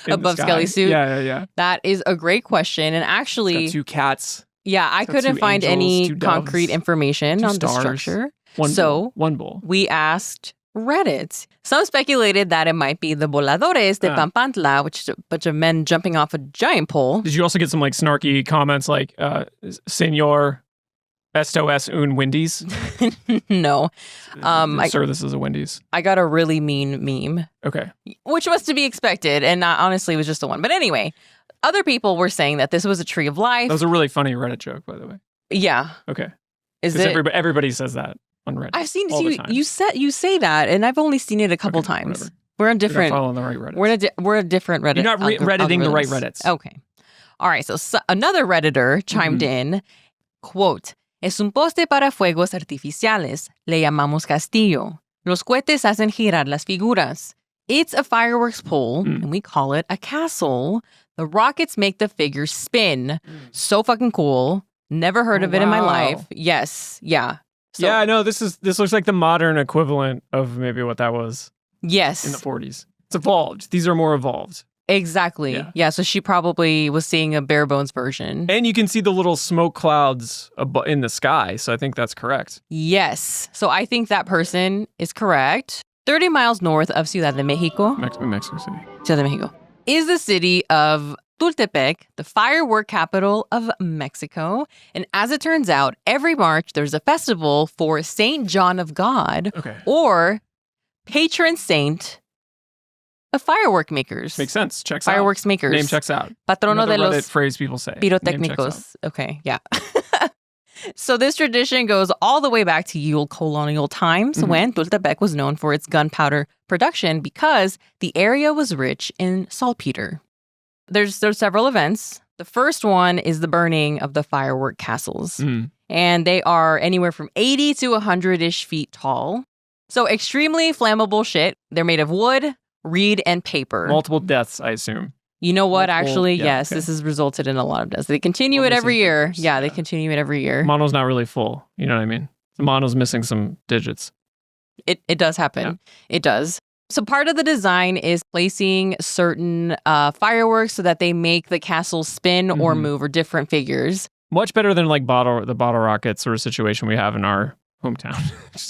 Above Skelly suit? Yeah. That is a great question. And actually, it's got 2 cats. Yeah, I couldn't find any concrete information on the structure. One bull. We asked Reddit. Some speculated that it might be the voladores de Pampantla, which is a bunch of men jumping off a giant pole. Did you also get some like snarky comments like, Senor, esto es un Wendy's? No. Sir, this is a Wendy's. I got a really mean meme. Okay. Which was to be expected, and honestly, it was just the one. But anyway, other people were saying that this was a tree of life. That was a really funny Reddit joke, by the way. Yeah. Okay. Is it? Everybody says that on Reddit. I've seen all the time. You say that, and I've only seen it a couple times. Whatever. We're on different. You're not following the right Reddits. We're a different Reddit. You're not Redditing the right algorithms. Reddits. Okay. All right. So another Redditor chimed in. Quote: "Es un poste para fuegos artificiales. Le llamamos castillo. Los cohetes hacen girar las figuras. It's a fireworks pole, and we call it a castle. The rockets make the figures spin. So fucking cool. Never heard of it in my life. Yes. Yeah. So, yeah, no, this looks like the modern equivalent of maybe what that was. Yes. In the 40s. It's evolved. These are more evolved. Exactly. Yeah, so she probably was seeing a bare bones version. And you can see the little smoke clouds in the sky, so I think that's correct. Yes. So I think that person is correct. 30 miles north of Ciudad de Mexico. Mexico City. Ciudad de Mexico is the city of Tultepec, the firework capital of Mexico. And as it turns out, every March there's a festival for Saint John of God, or patron saint of firework makers. Makes sense. Checks fireworks out. makers. Name checks out. Patrono de los Reddit phrase people say. Pirotécnicos. Okay, yeah. So this tradition goes all the way back to Yule colonial times when Tultepec was known for its gunpowder production because the area was rich in saltpeter. There's several events. The first one is the burning of the firework castles. And they are anywhere from 80 to 100-ish feet tall. So extremely flammable shit. They're made of wood, reed, and paper. Multiple deaths, I assume. You know what? Actually, yes, this has resulted in a lot of deaths. They continue it every year. Fingers. Yeah, they continue it every year. Mono's not really full. You know what I mean? The mono's missing some digits. It does happen. Yeah. It does. So part of the design is placing certain fireworks so that they make the castle spin or move, or different figures. Much better than like the bottle rocket sort of situation we have in our hometown.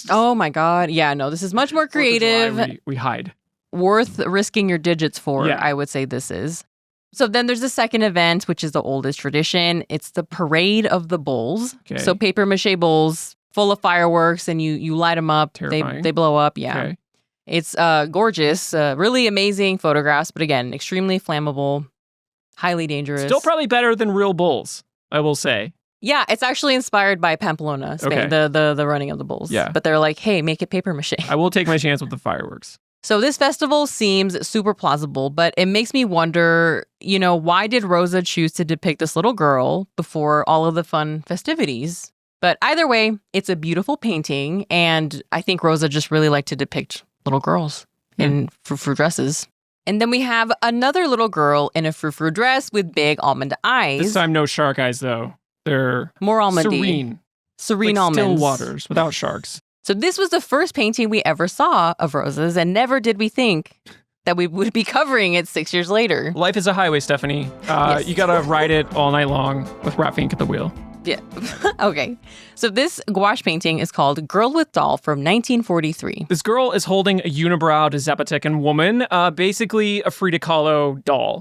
Oh my God. Yeah, no, this is much more creative. We hide. Worth risking your digits for, I would say this is. So then there's the second event, which is the oldest tradition. It's the Parade of the Bulls. Okay. So paper mache bulls full of fireworks, and you light them up. Terrifying. They blow up. Yeah. Okay. It's gorgeous, really amazing photographs, but again, extremely flammable, highly dangerous. Still probably better than real bulls, I will say. Yeah, it's actually inspired by Pamplona, Spain, the running of the bulls. Yeah. But they're like, hey, make it paper mache. I will take my chance with the fireworks. So this festival seems super plausible, but it makes me wonder, why did Rosa choose to depict this little girl before all of the fun festivities? But either way, it's a beautiful painting, and I think Rosa just really liked to depict little girls in frou-frou dresses. And then we have another little girl in a frou-frou dress with big almond eyes. This time, no shark eyes, though. They're more almondy. Serene like almonds. Still waters without sharks. So this was the first painting we ever saw of Rosa's, and never did we think that we would be covering it 6 years later. Life is a highway, Stephanie. Yes. You gotta ride it all night long with rat ink at the wheel. Yeah. Okay. So this gouache painting is called Girl with Doll from 1943. This girl is holding a unibrowed Zapotecan woman, basically a Frida Kahlo doll.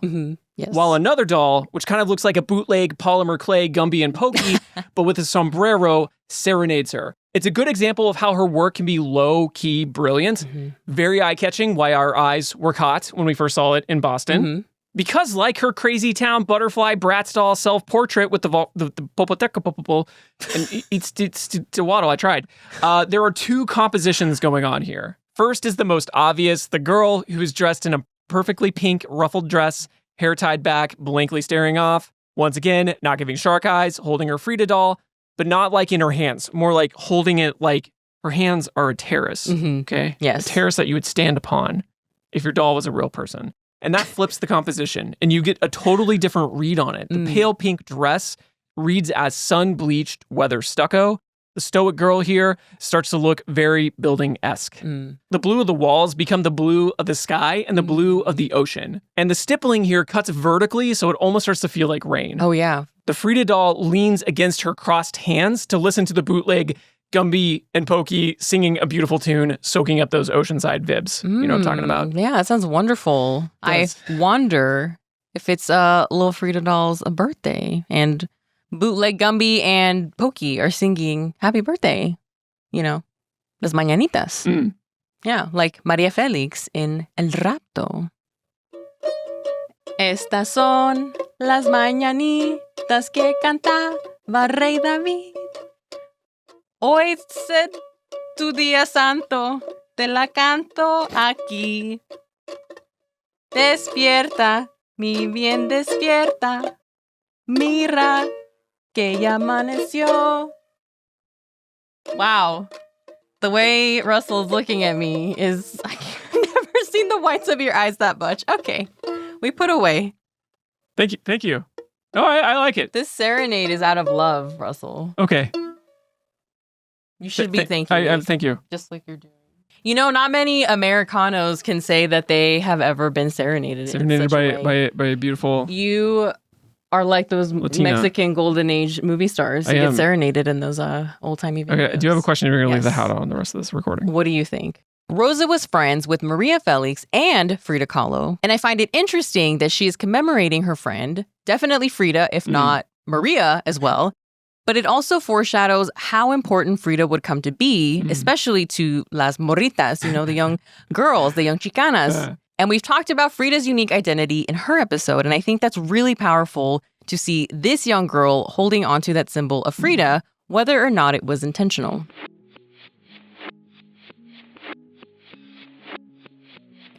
Yes. While another doll, which kind of looks like a bootleg polymer clay Gumby and Pokey, but with a sombrero, serenades her. It's a good example of how her work can be low-key brilliant, very eye-catching, why our eyes were caught when we first saw it in Boston. Because like her Crazy Town Butterfly Bratz Doll self-portrait with the Popoteca and it's Waddle, I tried. There are two compositions going on here. First is the most obvious, the girl who is dressed in a perfectly pink ruffled dress, hair tied back, blankly staring off. Once again, not giving shark eyes, holding her Frida doll, but not like in her hands, more like holding it like her hands are a terrace, okay? Yes. A terrace that you would stand upon if your doll was a real person. And that flips the composition, and you get a totally different read on it. The pale pink dress reads as sun-bleached weather stucco. The stoic girl here starts to look very building-esque. The blue of the walls become the blue of the sky and the blue of the ocean. And the stippling here cuts vertically, so it almost starts to feel like rain. Oh, yeah. The Frida doll leans against her crossed hands to listen to the bootleg Gumby and Pokey singing a beautiful tune, soaking up those oceanside vibes. You know what I'm talking about? Yeah, that sounds wonderful. I wonder if it's little Frida doll's birthday and bootleg Gumby and Pokey are singing happy birthday. You know, las mañanitas. Yeah, like María Félix in El Rapto. Estas son las mañanitas que cantaba Rey David. Hoy es tu día santo, te la canto aquí. Despierta, mi bien despierta, mira que ya amaneció. Wow. The way Russell's looking at me is, I've never seen the whites of your eyes that much. Okay, we put away. Thank you. Oh, I like it. This serenade is out of love, Russell. Okay. You should be thanking me. Thank you. Just like you're doing. You know, not many Americanos can say that they have ever been serenaded by a beautiful... You are like those Latina. Mexican golden age movie stars who get serenaded in those old-timey videos. Okay, I do have a question. You're going to leave the hat on the rest of this recording. What do you think? Rosa was friends with Maria Felix and Frida Kahlo, and I find it interesting that she is commemorating her friend, definitely Frida, if not Maria as well. But it also foreshadows how important Frida would come to be, especially to las morritas, you know, the young girls, the young chicanas. And we've talked about Frida's unique identity in her episode, and I think that's really powerful to see this young girl holding onto that symbol of Frida, whether or not it was intentional.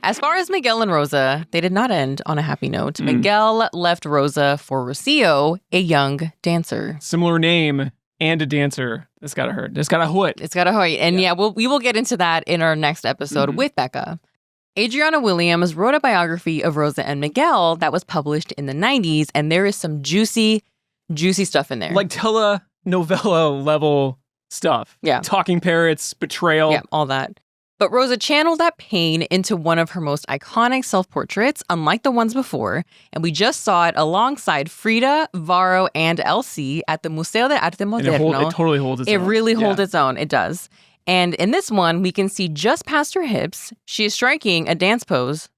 As far as Miguel and Rosa, they did not end on a happy note. Miguel left Rosa for Rocio, a young dancer. Similar name and a dancer. It's got to hurt. It's got to hoot. It's got to hurt. And we will get into that in our next episode with Becca. Adriana Williams wrote a biography of Rosa and Miguel that was published in the 90s, and there is some juicy stuff in there. Like telenovela level stuff. Yeah. Talking parrots, betrayal. Yeah, all that. But Rosa channeled that pain into one of her most iconic self-portraits, unlike the ones before, and we just saw it alongside Frida, Varro, and Elsie at the Museo de Arte Moderno. It totally holds its own. It really holds its own. It does. And in this one, we can see just past her hips, she is striking a dance pose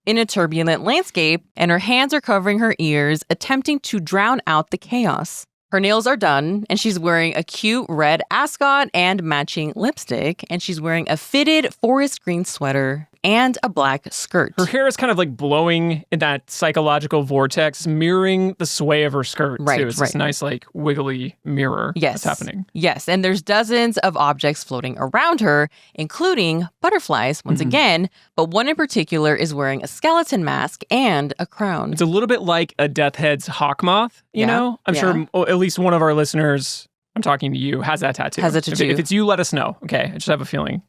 in a turbulent landscape, and her hands are covering her ears, attempting to drown out the chaos. Her nails are done, and she's wearing a cute red ascot and matching lipstick, and she's wearing a fitted forest green sweater and a black skirt. Her hair is kind of like blowing in that psychological vortex, mirroring the sway of her skirt, too. It's this nice, like, wiggly mirror that's happening. Yes, and there's dozens of objects floating around her, including butterflies, once again, but one in particular is wearing a skeleton mask and a crown. It's a little bit like a Death Head's hawk moth, you know? I'm sure at least one of our listeners, I'm talking to you, has that tattoo. Has a tattoo. If it's you, let us know. Okay, I just have a feeling.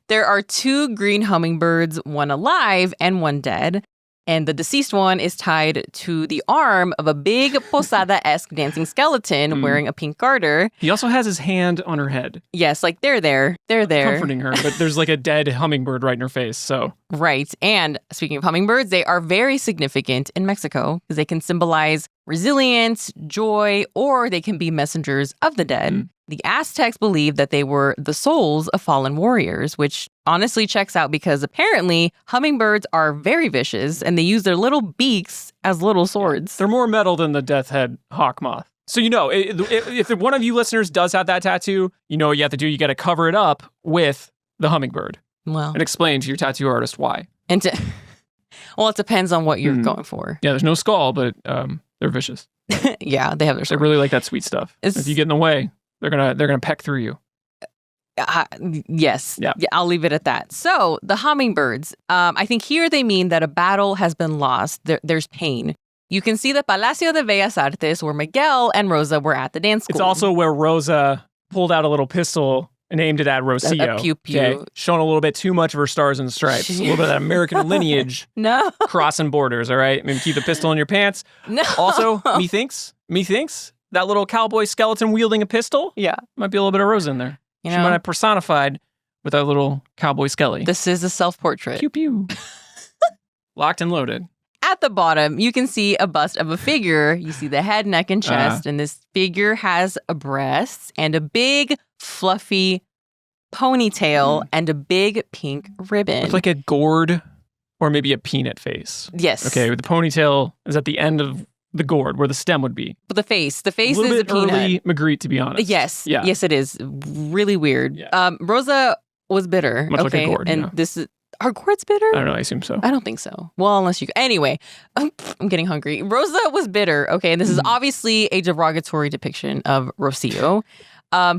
There are 2 green hummingbirds, one alive and one dead. And the deceased one is tied to the arm of a big posada-esque dancing skeleton wearing a pink garter. He also has his hand on her head. Yes, like they're there. They're there. Comforting her, but there's like a dead hummingbird right in her face, so. Right. And speaking of hummingbirds, they are very significant in Mexico because they can symbolize resilience, joy, or they can be messengers of the dead. The Aztecs believed that they were the souls of fallen warriors, which honestly checks out because apparently hummingbirds are very vicious and they use their little beaks as little swords. They're more metal than the Death Head hawk moth. So if one of you listeners does have that tattoo, you know what you have to do. You got to cover it up with the hummingbird. Well, and explain to your tattoo artist why. Well, it depends on what you're going for. Yeah, there's no skull, but they're vicious. Yeah, they have their skull. They really like that sweet stuff. If you get in the way, they're gonna peck through you. Yes. Yeah, I'll leave it at that. So the hummingbirds, I think here they mean that a battle has been lost. There's pain. You can see the Palacio de Bellas Artes where Miguel and Rosa were at the dance school. It's also where Rosa pulled out a little pistol and aimed it at Rocio. A pew-pew. Okay? Showing a little bit too much of her stars and stripes. A little bit of that American lineage. No. Crossing borders, all right? Maybe keep the pistol in your pants. No. Also, methinks, that little cowboy skeleton wielding a pistol. Yeah. Might be a little bit of Rosa in there. She might have personified with that little cowboy skelly. This is a self-portrait. Pew pew. Locked and loaded. At the bottom, you can see a bust of a figure. You see the head, neck, and chest. And this figure has a breast and a big, fluffy ponytail and a big pink ribbon. It's like a gourd or maybe a peanut face. Yes. Okay, the ponytail is at the end of the gourd where the stem would be. But the face is a peanut. A little bit early Magritte, to be honest. Yes. Yeah. Yes, it is. Really weird. Yeah. Rosa was bitter. Much like a gourd. And this is... Are gourds bitter? I don't know. I assume so. I don't think so. Well, unless you... Anyway, I'm getting hungry. Rosa was bitter, okay? And this is obviously a derogatory depiction of Rocio,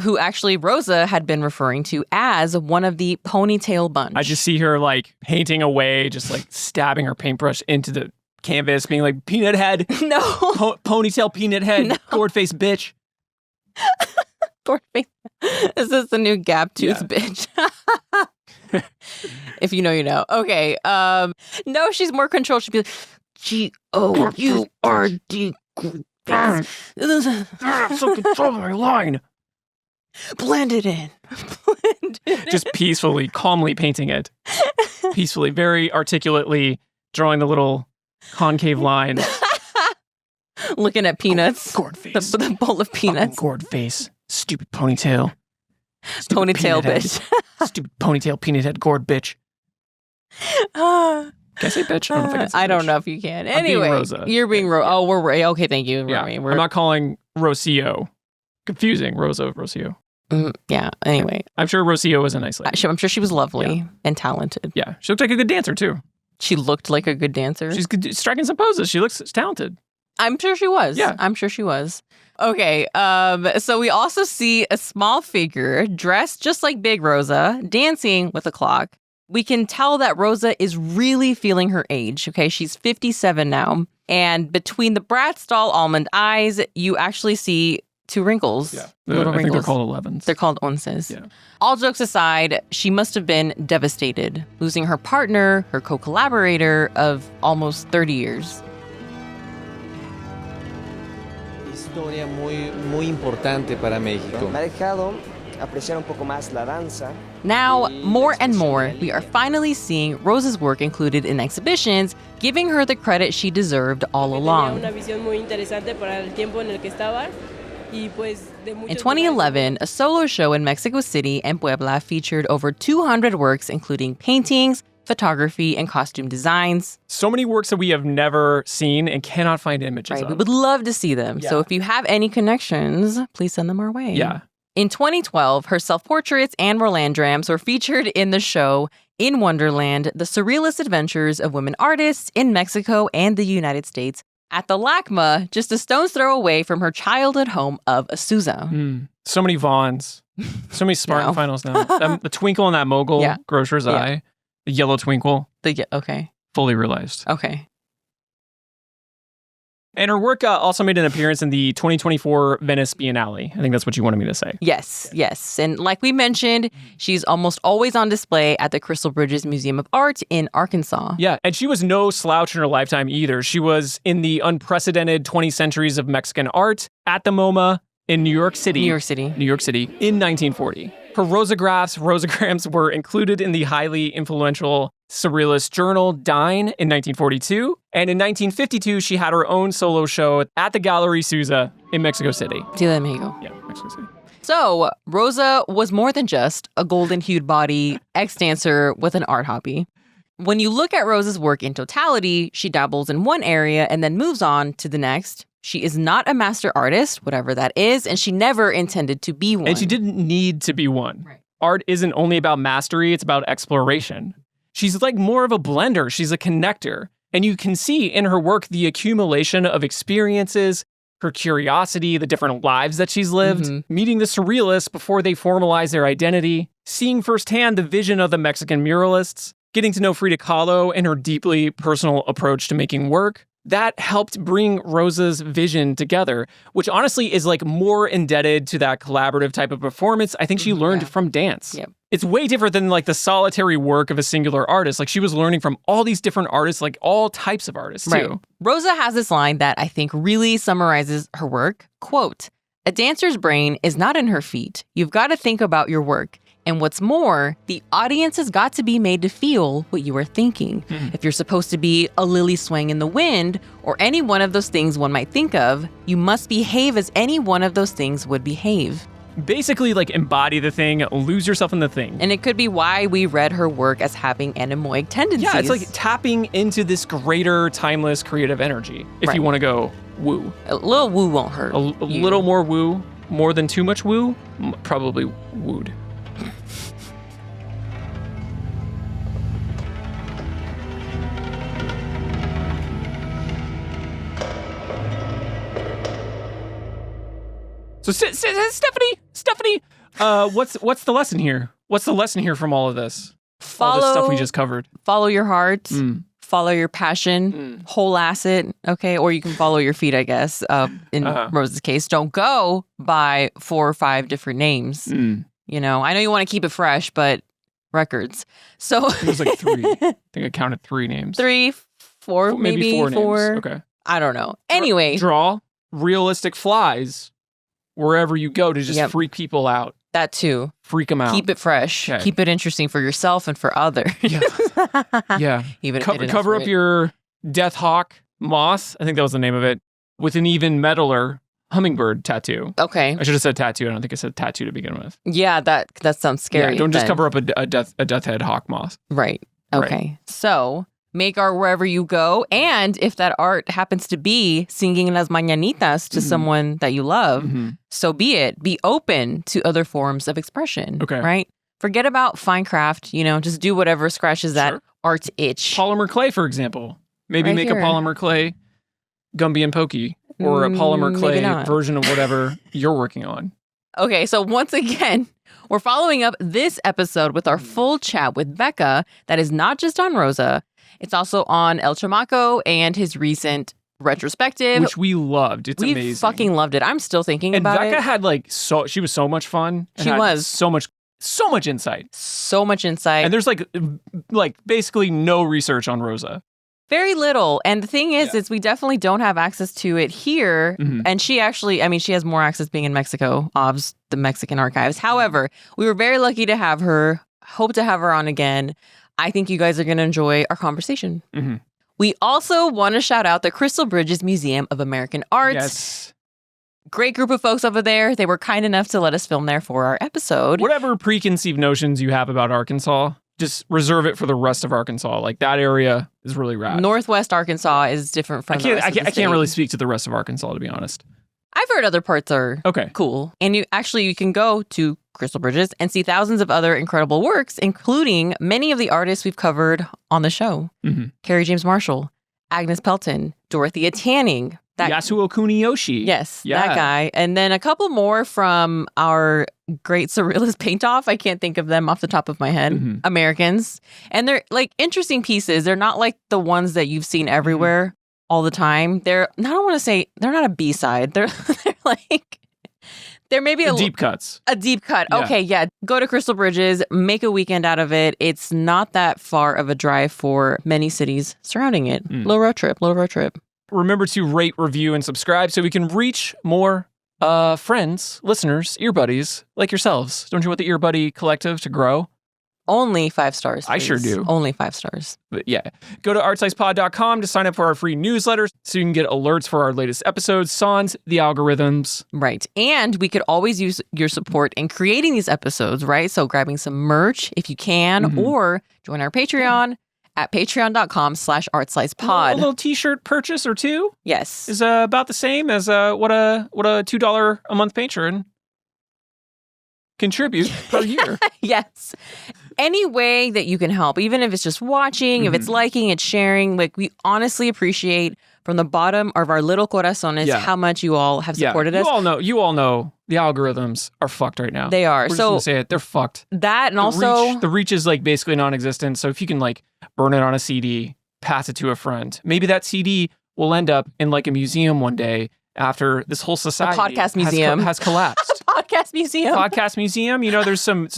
who actually Rosa had been referring to as one of the ponytail bunch. I just see her like painting away, just like stabbing her paintbrush into the canvas, being like, peanut head. No. Ponytail peanut head. No. Gourd face bitch. Gourd face. This is the new gap tooth bitch. If you know, you know. Okay. No, she's more controlled. She'd be like, G-O-U-R-D. So control my line. Blend it in. Just peacefully, calmly painting it. Peacefully, very articulately drawing the little concave line. Looking at peanuts. Gourd face. The bowl of peanuts. Gourd face. Stupid ponytail. Ponytail bitch. Stupid ponytail peanut head gourd bitch. Can I say bitch? I don't know if I can say I don't bitch. know if you can. Anyway, being Rosa. You're being Rosa. Oh, we're okay. Thank you. Yeah. We're I'm not calling Rocio. Confusing Rosa Rocio. Yeah. Anyway, I'm sure Rocio was a nice lady. I'm sure she was lovely and talented. Yeah, she looked like a good dancer too. She looked like a good dancer. She's striking some poses. She looks talented. I'm sure she was. Yeah. I'm sure she was. Okay, so we also see a small figure dressed just like Big Rosa, dancing with a clock. We can tell that Rosa is really feeling her age, okay? She's 57 now. And between the Bratz doll almond eyes, you actually see 2 wrinkles. Yeah. Little I think they're wrinkles. called 11s. They're called onces. Yeah. All jokes aside, she must have been devastated, losing her partner, her co-collaborator of almost 30 years. Historia muy importante para México. Me ha dejado apreciar un poco más la danza. Now, more and more, we are finally seeing Rosa's work included in exhibitions, giving her the credit she deserved all along. In 2011, a solo show in Mexico City and Puebla featured over 200 works, including paintings, photography, and costume designs. So many works that we have never seen and cannot find images of. We would love to see them. Yeah. So if you have any connections, please send them our way. Yeah. In 2012, her self-portraits and Rolandrams were featured in the show In Wonderland, the Surrealist Adventures of Women Artists in Mexico and the United States at the LACMA, just a stone's throw away from her childhood home of Azusa. So many Vaughns. So many Spartan finals now. The twinkle in that mogul grocer's eye. The yellow twinkle. Okay. Fully realized. Okay. And her work also made an appearance in the 2024 Venice Biennale. I think that's what you wanted me to say. Yes. And like we mentioned, she's almost always on display at the Crystal Bridges Museum of Art in Arkansas. Yeah, and she was no slouch in her lifetime either. She was in the unprecedented 20 centuries of Mexican art at the MoMA in New York City in 1940. Her Rosagrams were included in the highly influential Surrealist journal Dine in 1942. And in 1952, she had her own solo show at the Gallery Sousa in Mexico City. Ciudad de Mexico. Yeah, Mexico City. So, Rosa was more than just a golden-hued body ex-dancer with an art hobby. When you look at Rosa's work in totality, she dabbles in one area and then moves on to the next. She is not a master artist, whatever that is, and she never intended to be one. And she didn't need to be one. Right. Art isn't only about mastery, it's about exploration. She's like more of a blender. She's a connector. And you can see in her work the accumulation of experiences, her curiosity, the different lives that she's lived, meeting the surrealists before they formalize their identity, seeing firsthand the vision of the Mexican muralists, getting to know Frida Kahlo and her deeply personal approach to making work. That helped bring Rosa's vision together, which honestly is like more indebted to that collaborative type of performance I think she learned from dance. Yep. It's way different than like the solitary work of a singular artist. Like she was learning from all these different artists, like all types of artists too. Right. Rosa has this line that I think really summarizes her work. Quote, "A dancer's brain is not in her feet. You've got to think about your work. And what's more, the audience has got to be made to feel what you are thinking. If you're supposed to be a lily swaying in the wind, or any one of those things one might think of, you must behave as any one of those things would behave." Basically, like embody the thing, lose yourself in the thing. And it could be why we read her work as having anemoic tendencies. Yeah, it's like tapping into this greater, timeless, creative energy, if you want to go woo. A little woo won't hurt. A little more woo, more than too much woo, probably wooed. So Stephanie, what's the lesson here? What's the lesson here from all of this? All this stuff we just covered. Follow your heart, follow your passion, whole ass it, okay? Or you can follow your feet, I guess. In Rosa's case, don't go by 4 or 5 different names. You know, I know you want to keep it fresh, but records. So it was like 3. I think I counted 3 names. 3, 4, maybe 4 names. Okay. I don't know. Anyway, draw realistic flies wherever you go to just freak people out. That too. Freak them out. Keep it fresh. Okay. Keep it interesting for yourself and for others. Yeah. Even cover up your Death Hawk moth. I think that was the name of it. With an even metaler hummingbird tattoo. Okay. I should have said tattoo. I don't think I said tattoo to begin with. Yeah, that sounds scary. Yeah, don't just cover up a death head hawk moth. Right. Okay. Right. So make art wherever you go. And if that art happens to be singing las mañanitas to someone that you love, so be it. Be open to other forms of expression. Okay. Right? Forget about fine craft. You know, just do whatever scratches that art itch. Polymer clay, for example. Maybe make a polymer clay Gumby and Pokey, or a polymer clay version of whatever you're working on. Okay, so once again, we're following up this episode with our full chat with Becca that is not just on Rosa. It's also on El Chamaco and his recent retrospective. Which we loved. It's amazing. We fucking loved it. I'm still thinking about it. And Becca had she was so much fun. She was. So much insight. So much insight. And there's like basically no research on Rosa. Very little. And the thing is we definitely don't have access to it here. And she actually, she has more access being in Mexico, OBS, the Mexican archives. However, we were very lucky to have her. Hope to have her on again. I think you guys are going to enjoy our conversation. We also want to shout out the Crystal Bridges Museum of American Art. Yes. Great group of folks over there. They were kind enough to let us film there for our episode. Whatever preconceived notions you have about Arkansas, just reserve it for the rest of Arkansas. Like, that area is really rad. Northwest Arkansas is different from the rest of the state. I can't really speak to the rest of Arkansas, to be honest. I've heard other parts are cool. And you can go to Crystal Bridges and see thousands of other incredible works, including many of the artists we've covered on the show. Carrie James Marshall, Agnes Pelton, Dorothea Tanning. Yasuo Kuniyoshi. Yes, that guy. And then a couple more from our great Surrealist paint-off. I can't think of them off the top of my head. Americans. And they're like interesting pieces. They're not like the ones that you've seen everywhere all the time. They're not a B-side. They're like... There may be deep cuts. A deep cut. Yeah. Okay, yeah. Go to Crystal Bridges, make a weekend out of it. It's not that far of a drive for many cities surrounding it. Little road trip. Remember to rate, review, and subscribe so we can reach more friends, listeners, ear buddies like yourselves. Don't you want the Ear Buddy Collective to grow? Only 5 stars. Please. I sure do. Only 5 stars. But yeah, go to artsizepod.com to sign up for our free newsletter so you can get alerts for our latest episodes, sans the algorithms. Right. And we could always use your support in creating these episodes, right? So grabbing some merch if you can, or join our Patreon at patreon.com/artslicepod. A little t-shirt purchase or two Yes. is about the same as what a $2 a month patron contribute per year. Yes. Any way that you can help, even if it's just watching, if it's liking, it's sharing, like we honestly appreciate from the bottom of our little corazones how much you all have supported us. You all know the algorithms are fucked right now. They are. We're just gonna say it. They're fucked. That and also the reach is like basically non-existent. So if you can like burn it on a CD, pass it to a friend, maybe that CD will end up in like a museum one day after this whole society podcast museum has collapsed. Podcast museum. Podcast museum. You know, there's some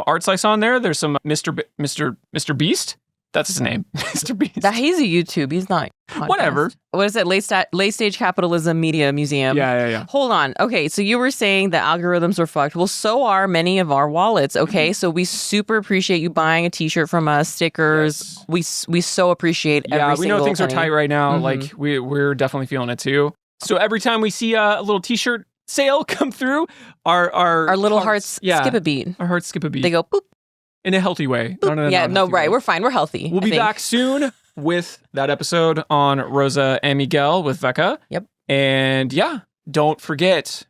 art slice on there. There's some Mr. Beast. That's his name, Mr. Beast. He's a YouTube. He's not. Podcast. Whatever. What is it? Late Stage Capitalism Media Museum. Yeah. Hold on. Okay, so you were saying the algorithms are fucked. Well, so are many of our wallets. Okay, so we super appreciate you buying a T-shirt from us, stickers. Yes. We so appreciate every single we know things penny. are tight right now. Like we're definitely feeling it too. So every time we see a little T-shirt sale come through, our little hearts skip a beat. Our hearts skip a beat. They go boop. In a healthy way. Right. We're fine. We're healthy. We'll be back soon with that episode on Rosa and Miguel with Becca. Yep. And don't forget.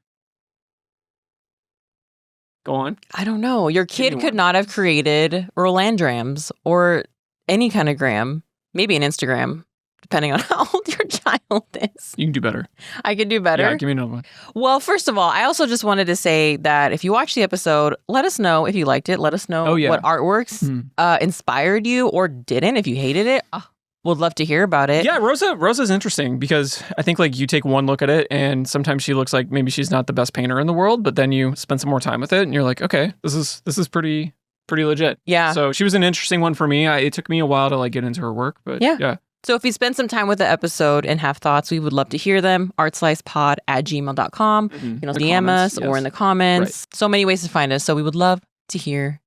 Go on. I don't know. Your kid could not have created Rolandrams or any kind of gram. Maybe an Instagram, depending on how old your child is. You can do better. I could do better? Yeah, give me another one. Well, first of all, I also just wanted to say that if you watched the episode, let us know if you liked it. Let us know what artworks inspired you or didn't. If you hated it, would love to hear about it. Yeah, Rosa's interesting because I think like you take one look at it and sometimes she looks like maybe she's not the best painter in the world, but then you spend some more time with it and you're like, okay, this is pretty legit. Yeah. So she was an interesting one for me. It took me a while to like get into her work, but yeah. So if you spend some time with the episode and have thoughts, we would love to hear them. artslicepod@gmail.com. You can DM us or in the comments. Right. So many ways to find us. So we would love to hear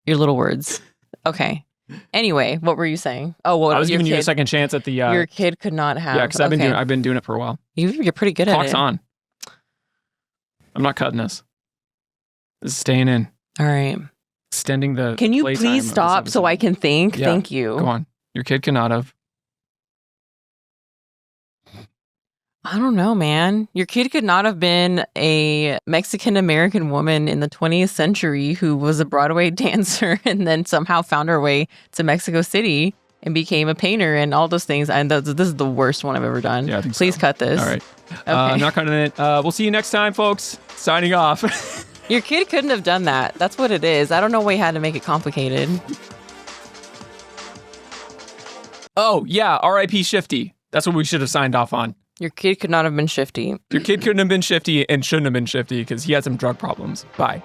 your little words. Okay. Anyway, what were you saying? Oh, well, I was giving you a second chance at the. Your kid could not have. Yeah, because I've been doing it for a while. You're pretty good at it. Clock's on. I'm not cutting this. This is staying in. All right. Extending the. Can you please stop so I can think? Yeah. Thank you. Go on. Your kid could not have. I don't know, man. Your kid could not have been a Mexican-American woman in the 20th century who was a Broadway dancer and then somehow found her way to Mexico City and became a painter and all those things. And this is the worst one I've ever done. Yeah, I think Please cut this. All right. Okay. Not cutting it. We'll see you next time, folks. Signing off. Your kid couldn't have done that. That's what it is. I don't know why you had to make it complicated. Oh, yeah. R.I.P. Shifty. That's what we should have signed off on. Your kid could not have been shifty. Your kid couldn't have been shifty and shouldn't have been shifty because he had some drug problems. Bye.